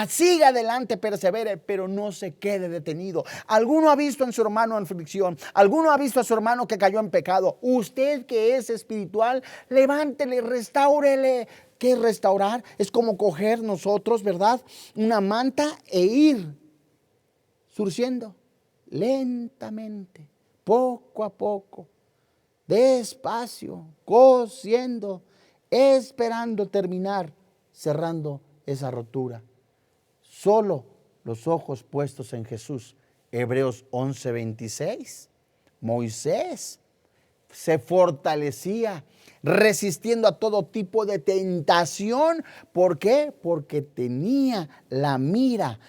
Siga adelante, persevere, pero no se quede detenido. Alguno ha visto en su hermano en aflicción. Alguno ha visto a su hermano que cayó en pecado. Usted que es espiritual, levántele, restáurele. ¿Qué es restaurar? Es como coger nosotros, ¿verdad?, una manta e ir surciendo lentamente, poco a poco, despacio, cosiendo, esperando terminar, cerrando esa rotura. Solo los ojos puestos en Jesús. Hebreos 11:26. Moisés se fortalecía resistiendo a todo tipo de tentación. ¿Por qué? Porque tenía la mirada,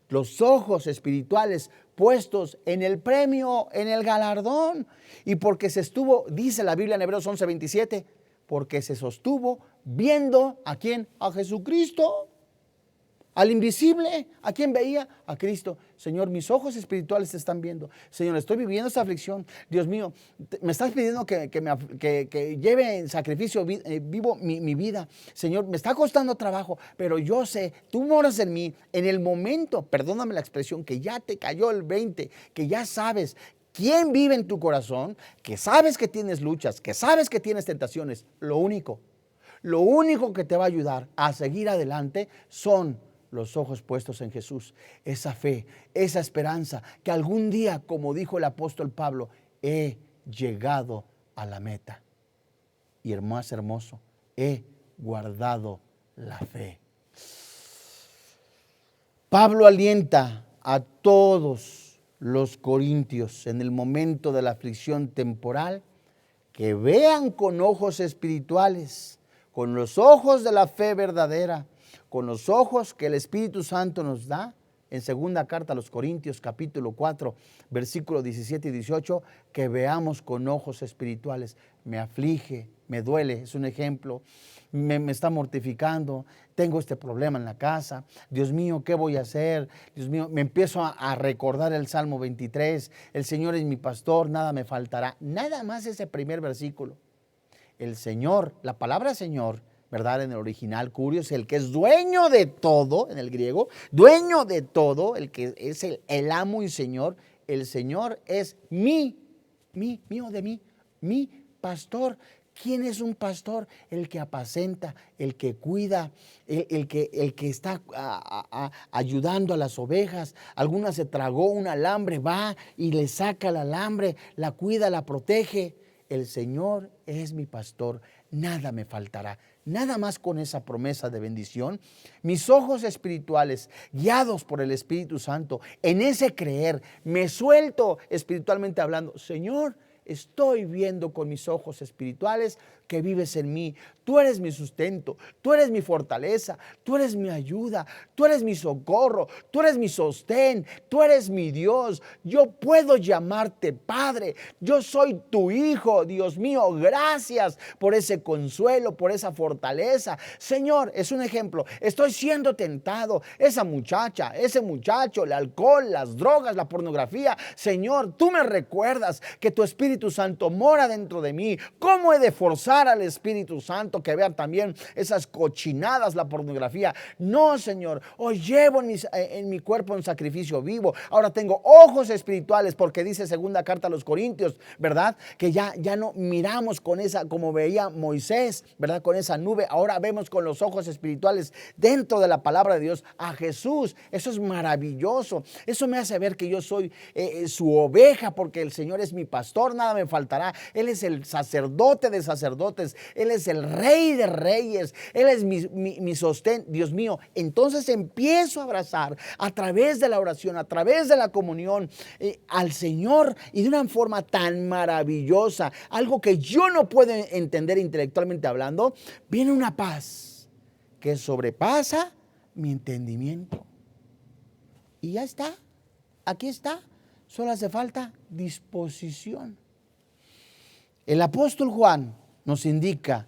los ojos espirituales puestos en el premio, en el galardón. Y porque se estuvo, dice la Biblia en Hebreos 11:27, porque se sostuvo viendo ¿a quién? A Jesucristo. Al invisible, ¿a quién veía? A Cristo. Señor, mis ojos espirituales te están viendo. Señor, estoy viviendo esta aflicción. Dios mío, me estás pidiendo que lleve en sacrificio vivo mi vida. Señor, me está costando trabajo, pero yo sé, tú moras en mí. En el momento, perdóname la expresión, que ya te cayó el 20, que ya sabes quién vive en tu corazón, que sabes que tienes luchas, que sabes que tienes tentaciones. Lo único que te va a ayudar a seguir adelante son los ojos puestos en Jesús, esa fe, esa esperanza, que algún día, como dijo el apóstol Pablo, he llegado a la meta. Y el más hermoso, he guardado la fe. Pablo alienta a todos los corintios en el momento de la aflicción temporal que vean con ojos espirituales, con los ojos de la fe verdadera, con los ojos que el Espíritu Santo nos da. En segunda carta a los Corintios, capítulo 4, versículos 17 y 18, que veamos con ojos espirituales. Me aflige, me duele, es un ejemplo, me está mortificando, tengo este problema en la casa, Dios mío, ¿qué voy a hacer? Dios mío, me empiezo a recordar el Salmo 23, el Señor es mi pastor, nada me faltará. Nada más ese primer versículo. El Señor, la palabra Señor, ¿verdad? En el original, Curios, el que es dueño de todo, en el griego, dueño de todo, el que es el amo y Señor. El Señor es mi pastor. ¿Quién es un pastor? El que apacenta, el que cuida, el que está ayudando a las ovejas. Alguna se tragó un alambre, va y le saca el alambre, la cuida, la protege. El Señor es mi pastor, nada me faltará. Nada más con esa promesa de bendición, mis ojos espirituales, guiados por el Espíritu Santo, en ese creer, me suelto espiritualmente hablando. Señor, estoy viendo con mis ojos espirituales que vives en mí. Tú eres mi sustento, tú eres mi fortaleza, tú eres mi ayuda, tú eres mi socorro, tú eres mi sostén, tú eres mi Dios. Yo puedo llamarte Padre, yo soy tu hijo, Dios mío. Gracias por ese consuelo, por esa fortaleza. Señor, es un ejemplo, estoy siendo tentado, esa muchacha, ese muchacho, el alcohol, las drogas, la pornografía. Señor, tú me recuerdas que tu Espíritu Santo mora dentro de mí. ¿Cómo he de forzar al Espíritu Santo que vean también esas cochinadas, la pornografía? No, Señor, hoy llevo en mi cuerpo un sacrificio vivo. Ahora tengo ojos espirituales, porque dice segunda carta a los Corintios, ¿verdad? Que ya no miramos con esa, como veía Moisés, ¿verdad? Con esa nube. Ahora vemos con los ojos espirituales dentro de la palabra de Dios a Jesús. Eso es maravilloso. Eso me hace ver que yo soy su oveja, porque el Señor es mi pastor, nada me faltará. Él es el sacerdote de sacerdotes, Él es el rey de reyes, Él es mi sostén. Dios mío, entonces empiezo a abrazar a través de la oración, a través de la comunión al Señor, y de una forma tan maravillosa, algo que yo no puedo entender intelectualmente hablando, viene una paz que sobrepasa mi entendimiento. Y ya está, aquí está, solo hace falta disposición. El apóstol Juan nos indica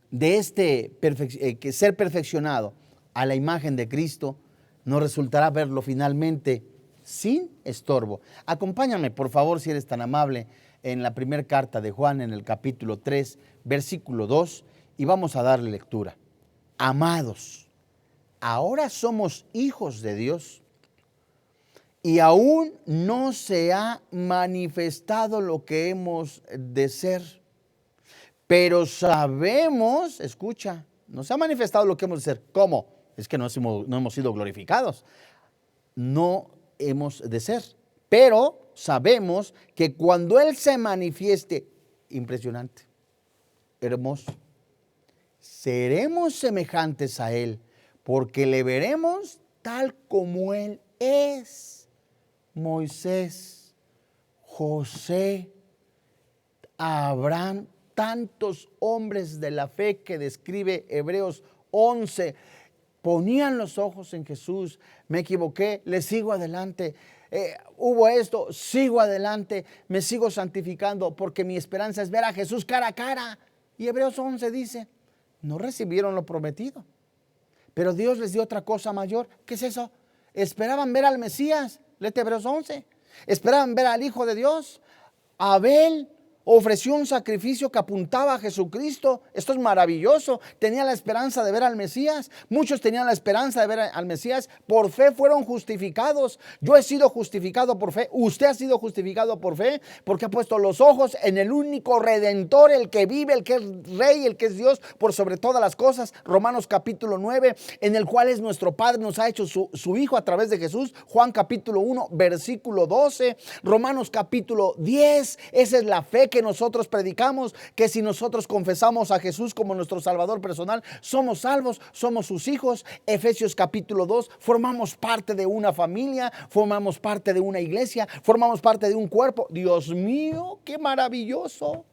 de que ser perfeccionado a la imagen de Cristo nos resultará verlo finalmente sin estorbo. Acompáñame, por favor, si eres tan amable, en la primera carta de Juan, en el capítulo 3, versículo 2, y vamos a darle lectura. Amados, ahora somos hijos de Dios, y aún no se ha manifestado lo que hemos de ser. Pero sabemos, escucha, no se ha manifestado lo que hemos de ser. ¿Cómo? Es que no hemos sido glorificados. No hemos de ser. Pero sabemos que cuando Él se manifieste, impresionante, hermoso, seremos semejantes a Él, porque le veremos tal como Él es. Moisés José, Abraham, tantos hombres de la fe que describe Hebreos 11, ponían los ojos en Jesús. Me equivoqué, le sigo adelante. Hubo esto, sigo adelante, me sigo santificando porque mi esperanza es ver a Jesús cara a cara. Y Hebreos 11 dice, no recibieron lo prometido, pero Dios les dio otra cosa mayor. ¿Qué es eso? Esperaban ver al Mesías, léete Hebreos 11. Esperaban ver al Hijo de Dios. Abel ofreció un sacrificio que apuntaba a Jesucristo. Esto es maravilloso. Tenía la esperanza de ver al Mesías. Muchos tenían la esperanza de ver al Mesías. Por fe fueron justificados. Yo he sido justificado por fe. Usted ha sido justificado por fe porque ha puesto los ojos en el único Redentor, el que vive, el que es Rey, el que es Dios por sobre todas las cosas. Romanos capítulo 9, en el cual es nuestro Padre, nos ha hecho su Hijo a través de Jesús. Juan capítulo 1, versículo 12. Romanos capítulo 10. Esa es la fe que nosotros predicamos, que si nosotros confesamos a Jesús como nuestro Salvador personal, somos salvos, somos sus hijos. Efesios capítulo 2, formamos parte de una familia, formamos parte de una iglesia, formamos parte de un cuerpo. Dios mío, qué maravilloso.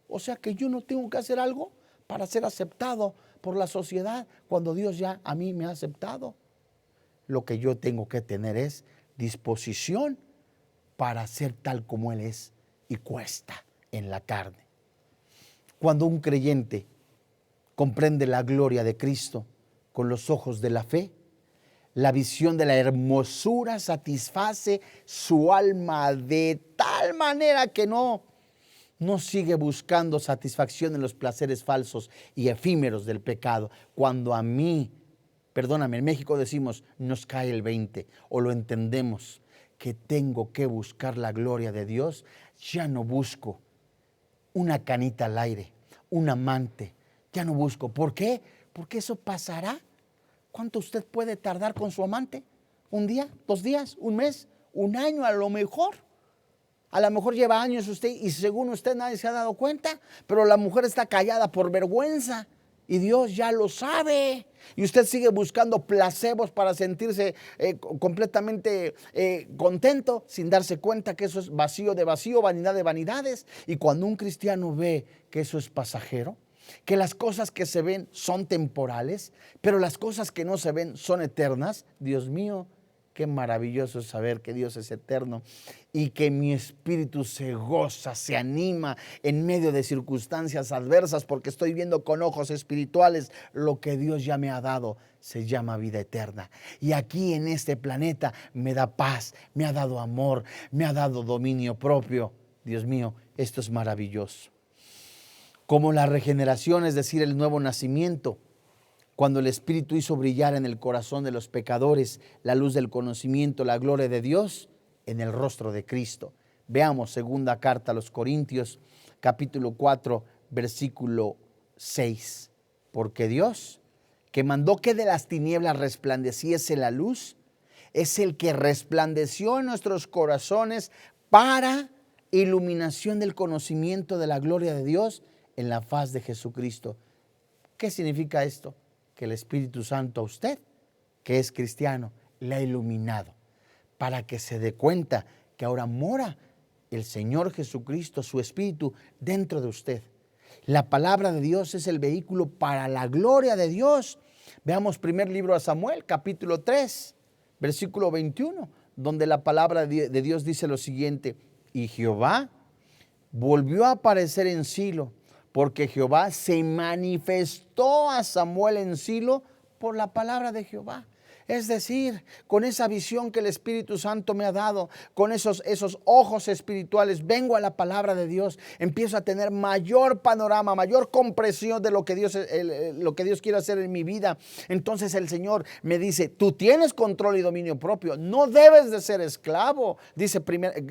O sea que yo no tengo que hacer algo para ser aceptado por la sociedad cuando Dios ya a mí me ha aceptado. Lo que yo tengo que tener es disposición para ser tal como Él es y cuesta en la carne. Cuando un creyente comprende la gloria de Cristo con los ojos de la fe, la visión de la hermosura satisface su alma de tal manera que no sigue buscando satisfacción en los placeres falsos y efímeros del pecado. Cuando a mí, perdóname, en México decimos, nos cae el 20 o lo entendemos, que tengo que buscar la gloria de Dios, ya no busco una canita al aire, un amante, ya no busco. ¿Por qué? Porque eso pasará. ¿Cuánto usted puede tardar con su amante? ¿Un día? ¿2 días? ¿Un mes? ¿Un año a lo mejor? A lo mejor lleva años usted y según usted nadie se ha dado cuenta, pero la mujer está callada por vergüenza y Dios ya lo sabe. Y usted sigue buscando placebos para sentirse completamente contento sin darse cuenta que eso es vacío de vacío, vanidad de vanidades. Y cuando un cristiano ve que eso es pasajero, que las cosas que se ven son temporales, pero las cosas que no se ven son eternas, Dios mío, qué maravilloso es saber que Dios es eterno y que mi espíritu se goza, se anima en medio de circunstancias adversas porque estoy viendo con ojos espirituales lo que Dios ya me ha dado. Se llama vida eterna. Y aquí en este planeta me da paz, me ha dado amor, me ha dado dominio propio. Dios mío, esto es maravilloso. Como la regeneración, es decir, el nuevo nacimiento. Cuando el Espíritu hizo brillar en el corazón de los pecadores la luz del conocimiento, la gloria de Dios en el rostro de Cristo. Veamos segunda carta a los Corintios, capítulo 4, versículo 6. Porque Dios, que mandó que de las tinieblas resplandeciese la luz, es el que resplandeció en nuestros corazones para iluminación del conocimiento de la gloria de Dios en la faz de Jesucristo. ¿Qué significa esto? Que el Espíritu Santo a usted, que es cristiano, le ha iluminado para que se dé cuenta que ahora mora el Señor Jesucristo, su Espíritu, dentro de usted. La palabra de Dios es el vehículo para la gloria de Dios. Veamos primer libro a Samuel, capítulo 3, versículo 21, donde la palabra de Dios dice lo siguiente: y Jehová volvió a aparecer en Silo, porque Jehová se manifestó a Samuel en Silo por la palabra de Jehová. Es decir, con esa visión que el Espíritu Santo me ha dado, con esos ojos espirituales, vengo a la palabra de Dios, empiezo a tener mayor panorama, mayor comprensión de lo que Dios quiere hacer en mi vida. Entonces el Señor me dice, tú tienes control y dominio propio, no debes de ser esclavo. Dice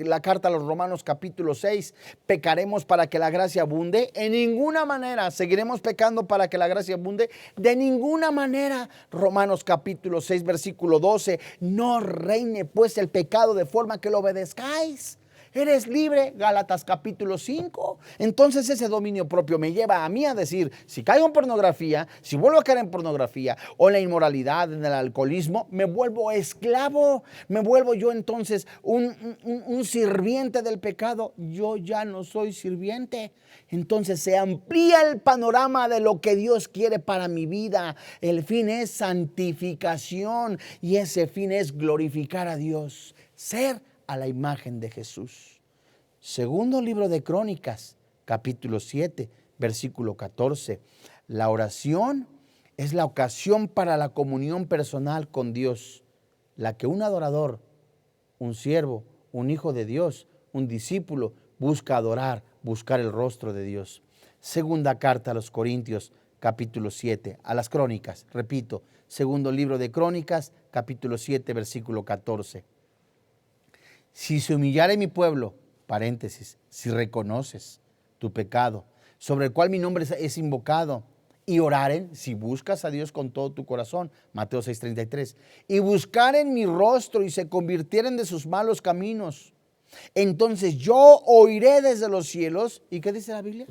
la carta a los Romanos capítulo 6, ¿pecaremos para que la gracia abunde? En ninguna manera. ¿Seguiremos pecando para que la gracia abunde? De ninguna manera. Romanos capítulo 6, versículo 12, no reine pues el pecado de forma que lo obedezcáis. Eres libre, Gálatas capítulo 5. Entonces ese dominio propio me lleva a mí a decir, si caigo en pornografía, si vuelvo a caer en pornografía o en la inmoralidad, en el alcoholismo, me vuelvo esclavo, me vuelvo yo entonces un sirviente del pecado. Yo ya no soy sirviente. Entonces se amplía el panorama de lo que Dios quiere para mi vida. El fin es santificación y ese fin es glorificar a Dios, ser a la imagen de Jesús. Segundo libro de Crónicas, capítulo 7, versículo 14. La oración es la ocasión para la comunión personal con Dios, la que un adorador, un siervo, un hijo de Dios, un discípulo busca adorar, buscar el rostro de Dios. Segunda carta a los Corintios, capítulo 7, a las Crónicas, repito, segundo libro de Crónicas, capítulo 7, versículo 14. Si se humillare mi pueblo, paréntesis, si reconoces tu pecado, sobre el cual mi nombre es invocado, y oraren, si buscas a Dios con todo tu corazón, Mateo 6:33, y buscaren mi rostro y se convirtieren de sus malos caminos, entonces yo oiré desde los cielos, ¿y qué dice la Biblia?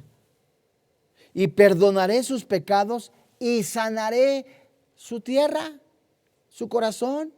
Y perdonaré sus pecados y sanaré su tierra, su corazón,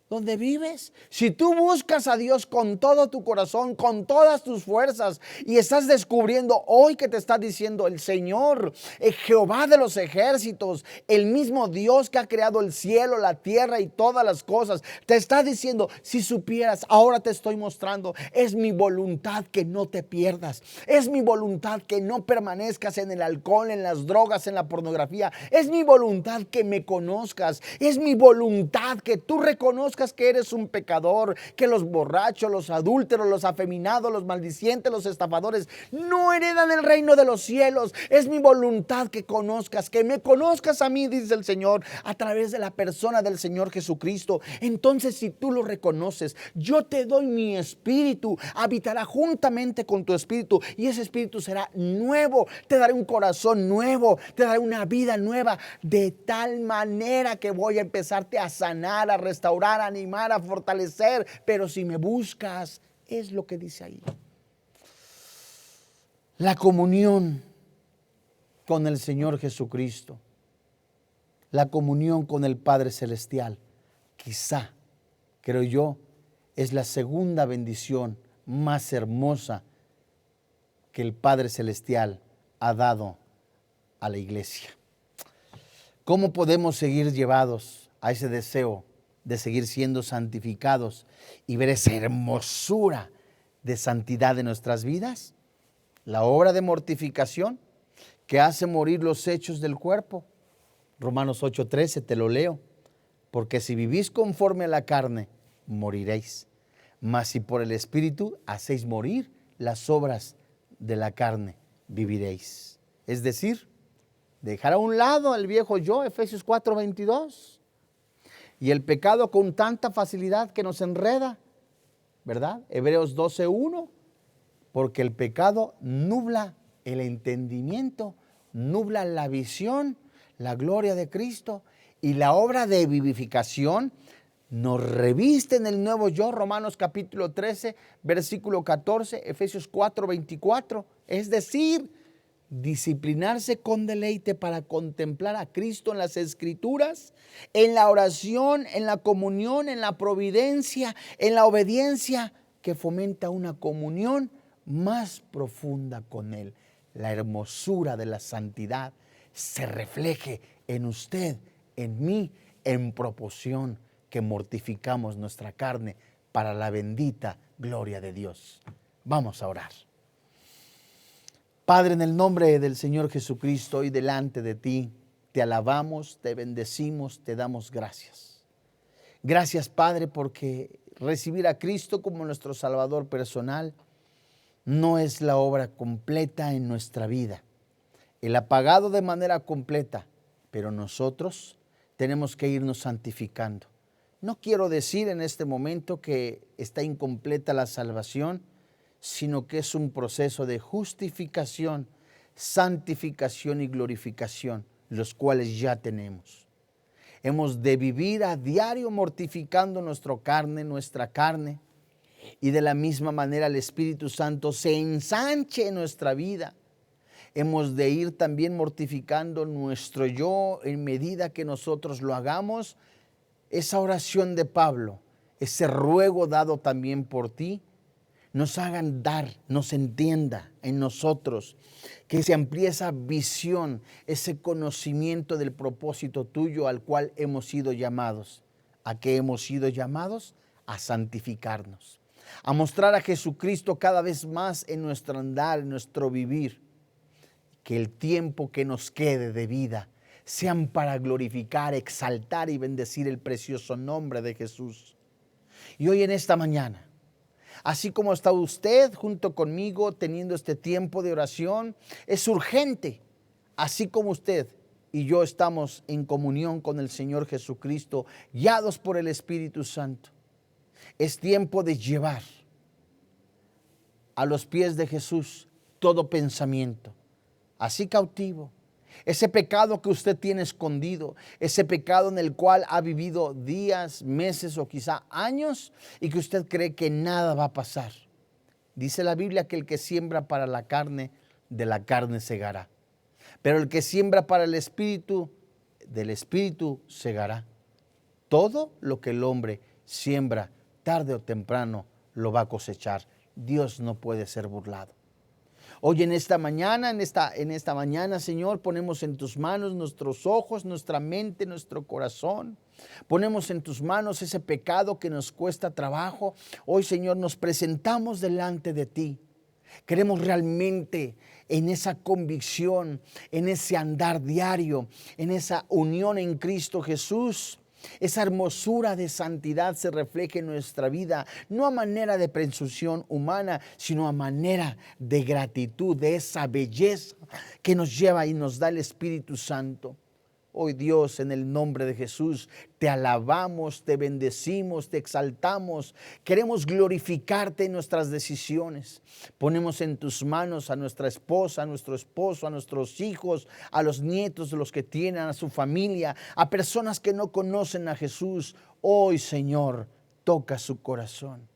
donde vives. Si tú buscas a Dios con todo tu corazón, con todas tus fuerzas, y estás descubriendo hoy que te está diciendo el Señor, Jehová de los ejércitos, el mismo Dios que ha creado el cielo, la tierra y todas las cosas, te está diciendo, si supieras, ahora te estoy mostrando, es mi voluntad que no te pierdas, es mi voluntad que no permanezcas en el alcohol, en las drogas, en la pornografía, es mi voluntad que me conozcas, es mi voluntad que tú reconozcas que eres un pecador, que los borrachos, los adúlteros, los afeminados, los maldicientes, los estafadores no heredan el reino de los cielos. Es mi voluntad que conozcas, que me conozcas a mí, dice el Señor, a través de la persona del Señor Jesucristo. Entonces, si tú lo reconoces, yo te doy mi espíritu, habitará juntamente con tu espíritu y ese espíritu será nuevo. Te daré un corazón nuevo, te daré una vida nueva, de tal manera que voy a empezarte a sanar, a restaurar, a animar, a fortalecer. Pero si me buscas, es lo que dice ahí. La comunión con el Señor Jesucristo, la comunión con el Padre Celestial, quizá, creo yo, es la segunda bendición más hermosa que el Padre Celestial ha dado a la iglesia. ¿Cómo podemos seguir llevados a ese deseo de seguir siendo santificados y ver esa hermosura de santidad en nuestras vidas? La obra de mortificación que hace morir los hechos del cuerpo. Romanos 8:13, te lo leo. Porque si vivís conforme a la carne, moriréis. Mas si por el Espíritu hacéis morir las obras de la carne, viviréis. Es decir, dejar a un lado el viejo yo, Efesios 4:22. Y el pecado con tanta facilidad que nos enreda, ¿verdad? Hebreos 12:1. Porque el pecado nubla el entendimiento, nubla la visión, la gloria de Cristo, y la obra de vivificación nos reviste en el nuevo yo, Romanos capítulo 13, versículo 14, Efesios 4:24. Es decir, disciplinarse con deleite para contemplar a Cristo en las Escrituras, en la oración, en la comunión, en la providencia, en la obediencia, que fomenta una comunión más profunda con Él. La hermosura de la santidad se refleje en usted, en mí, en proporción que mortificamos nuestra carne para la bendita gloria de Dios. Vamos a orar. Padre, en el nombre del Señor Jesucristo, hoy delante de ti, te alabamos, te bendecimos, te damos gracias. Gracias, Padre, porque recibir a Cristo como nuestro Salvador personal no es la obra completa en nuestra vida. Él ha pagado de manera completa, pero nosotros tenemos que irnos santificando. No quiero decir en este momento que está incompleta la salvación, sino que es un proceso de justificación, santificación y glorificación, los cuales ya tenemos. Hemos de vivir a diario mortificando nuestra carne, Y de la misma manera el Espíritu Santo se ensanche en nuestra vida. Hemos de ir también mortificando nuestro yo en medida que nosotros lo hagamos. Esa oración de Pablo, ese ruego dado también por ti, nos hagan dar, nos entienda en nosotros, que se amplíe esa visión, ese conocimiento del propósito tuyo al cual hemos sido llamados. ¿A qué hemos sido llamados? A santificarnos, a mostrar a Jesucristo cada vez más en nuestro andar, en nuestro vivir. Que el tiempo que nos quede de vida sean para glorificar, exaltar y bendecir el precioso nombre de Jesús. Y hoy en esta mañana, así como está usted junto conmigo teniendo este tiempo de oración, es urgente, así como usted y yo estamos en comunión con el Señor Jesucristo, guiados por el Espíritu Santo. Es tiempo de llevar a los pies de Jesús todo pensamiento, así cautivo. Ese pecado que usted tiene escondido, ese pecado en el cual ha vivido días, meses o quizá años y que usted cree que nada va a pasar. Dice la Biblia que el que siembra para la carne, de la carne segará. Pero el que siembra para el Espíritu, del Espíritu segará. Todo lo que el hombre siembra, tarde o temprano, lo va a cosechar. Dios no puede ser burlado. Hoy en esta mañana, Señor, ponemos en tus manos nuestros ojos, nuestra mente, nuestro corazón. Ponemos en tus manos ese pecado que nos cuesta trabajo. Hoy, Señor, nos presentamos delante de ti. Queremos realmente en esa convicción, en ese andar diario, en esa unión en Cristo Jesús. Esa hermosura de santidad se refleja en nuestra vida, no a manera de presunción humana, sino a manera de gratitud, de esa belleza que nos lleva y nos da el Espíritu Santo. Hoy, Dios, en el nombre de Jesús, te alabamos, te bendecimos, te exaltamos. Queremos glorificarte en nuestras decisiones. Ponemos en tus manos a nuestra esposa, a nuestro esposo, a nuestros hijos, a los nietos de los que tienen, a su familia, a personas que no conocen a Jesús. Hoy, Señor, toca su corazón.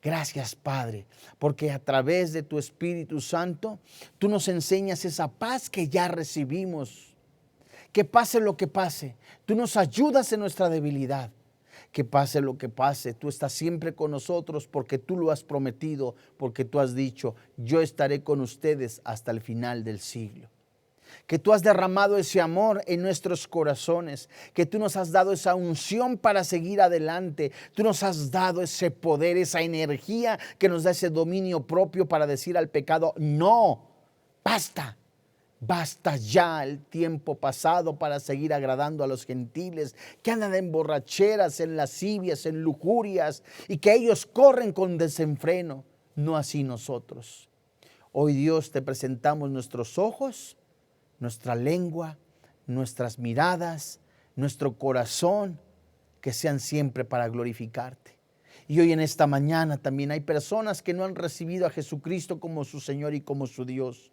Gracias, Padre, porque a través de tu Espíritu Santo, tú nos enseñas esa paz que ya recibimos. Que pase lo que pase, tú nos ayudas en nuestra debilidad. Que pase lo que pase, tú estás siempre con nosotros porque tú lo has prometido, porque tú has dicho, yo estaré con ustedes hasta el final del siglo. Que tú has derramado ese amor en nuestros corazones, que tú nos has dado esa unción para seguir adelante, tú nos has dado ese poder, esa energía que nos da ese dominio propio para decir al pecado, no, basta. Basta ya el tiempo pasado para seguir agradando a los gentiles que andan en borracheras, en lascivias, en lujurias y que ellos corren con desenfreno. No así nosotros. Hoy, Dios, te presentamos nuestros ojos, nuestra lengua, nuestras miradas, nuestro corazón, que sean siempre para glorificarte. Y hoy en esta mañana también hay personas que no han recibido a Jesucristo como su Señor y como su Dios.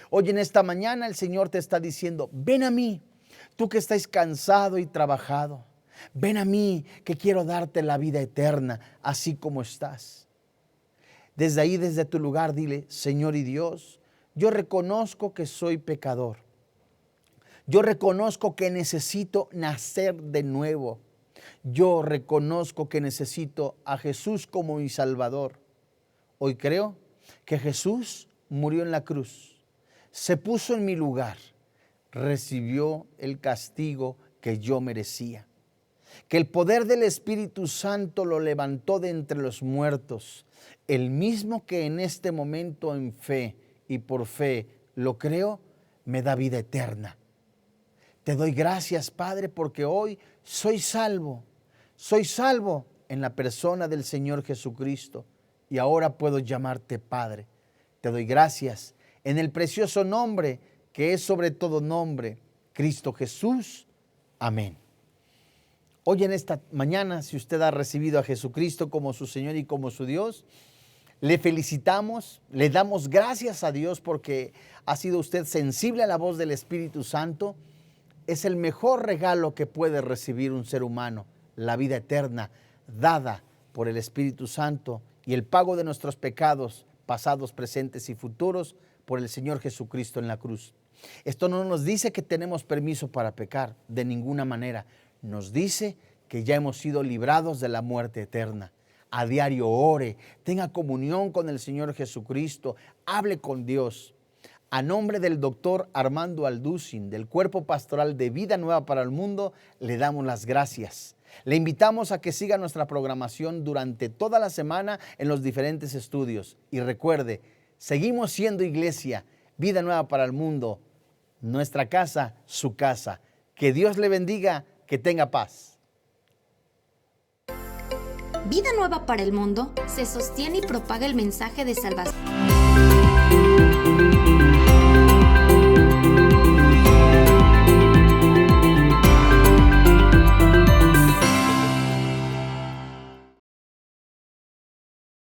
Hoy en esta mañana el Señor te está diciendo, ven a mí, tú que estás cansado y trabajado. Ven a mí que quiero darte la vida eterna, así como estás. Desde ahí, desde tu lugar, dile, Señor y Dios, yo reconozco que soy pecador. Yo reconozco que necesito nacer de nuevo. Yo reconozco que necesito a Jesús como mi Salvador. Hoy creo que Jesús murió en la cruz. Se puso en mi lugar, recibió el castigo que yo merecía. Que el poder del Espíritu Santo lo levantó de entre los muertos, el mismo que en este momento en fe y por fe lo creo, me da vida eterna. Te doy gracias, Padre, porque hoy soy salvo en la persona del Señor Jesucristo y ahora puedo llamarte Padre. Te doy gracias en el precioso nombre que es sobre todo nombre, Cristo Jesús. Amén. Hoy en esta mañana, si usted ha recibido a Jesucristo como su Señor y como su Dios, le felicitamos, le damos gracias a Dios porque ha sido usted sensible a la voz del Espíritu Santo. Es el mejor regalo que puede recibir un ser humano, la vida eterna, dada por el Espíritu Santo y el pago de nuestros pecados, pasados, presentes y futuros, por el Señor Jesucristo en la cruz. Esto no nos dice que tenemos permiso para pecar, de ninguna manera. Nos dice que ya hemos sido librados de la muerte eterna. A diario ore, tenga comunión con el Señor Jesucristo, hable con Dios. A nombre del doctor Armando Alducin, del Cuerpo Pastoral de Vida Nueva para el Mundo, le damos las gracias. Le invitamos a que siga nuestra programación durante toda la semana en los diferentes estudios. Y recuerde, seguimos siendo iglesia, Vida Nueva para el Mundo, nuestra casa, su casa. Que Dios le bendiga, que tenga paz. Vida Nueva para el Mundo se sostiene y propaga el mensaje de salvación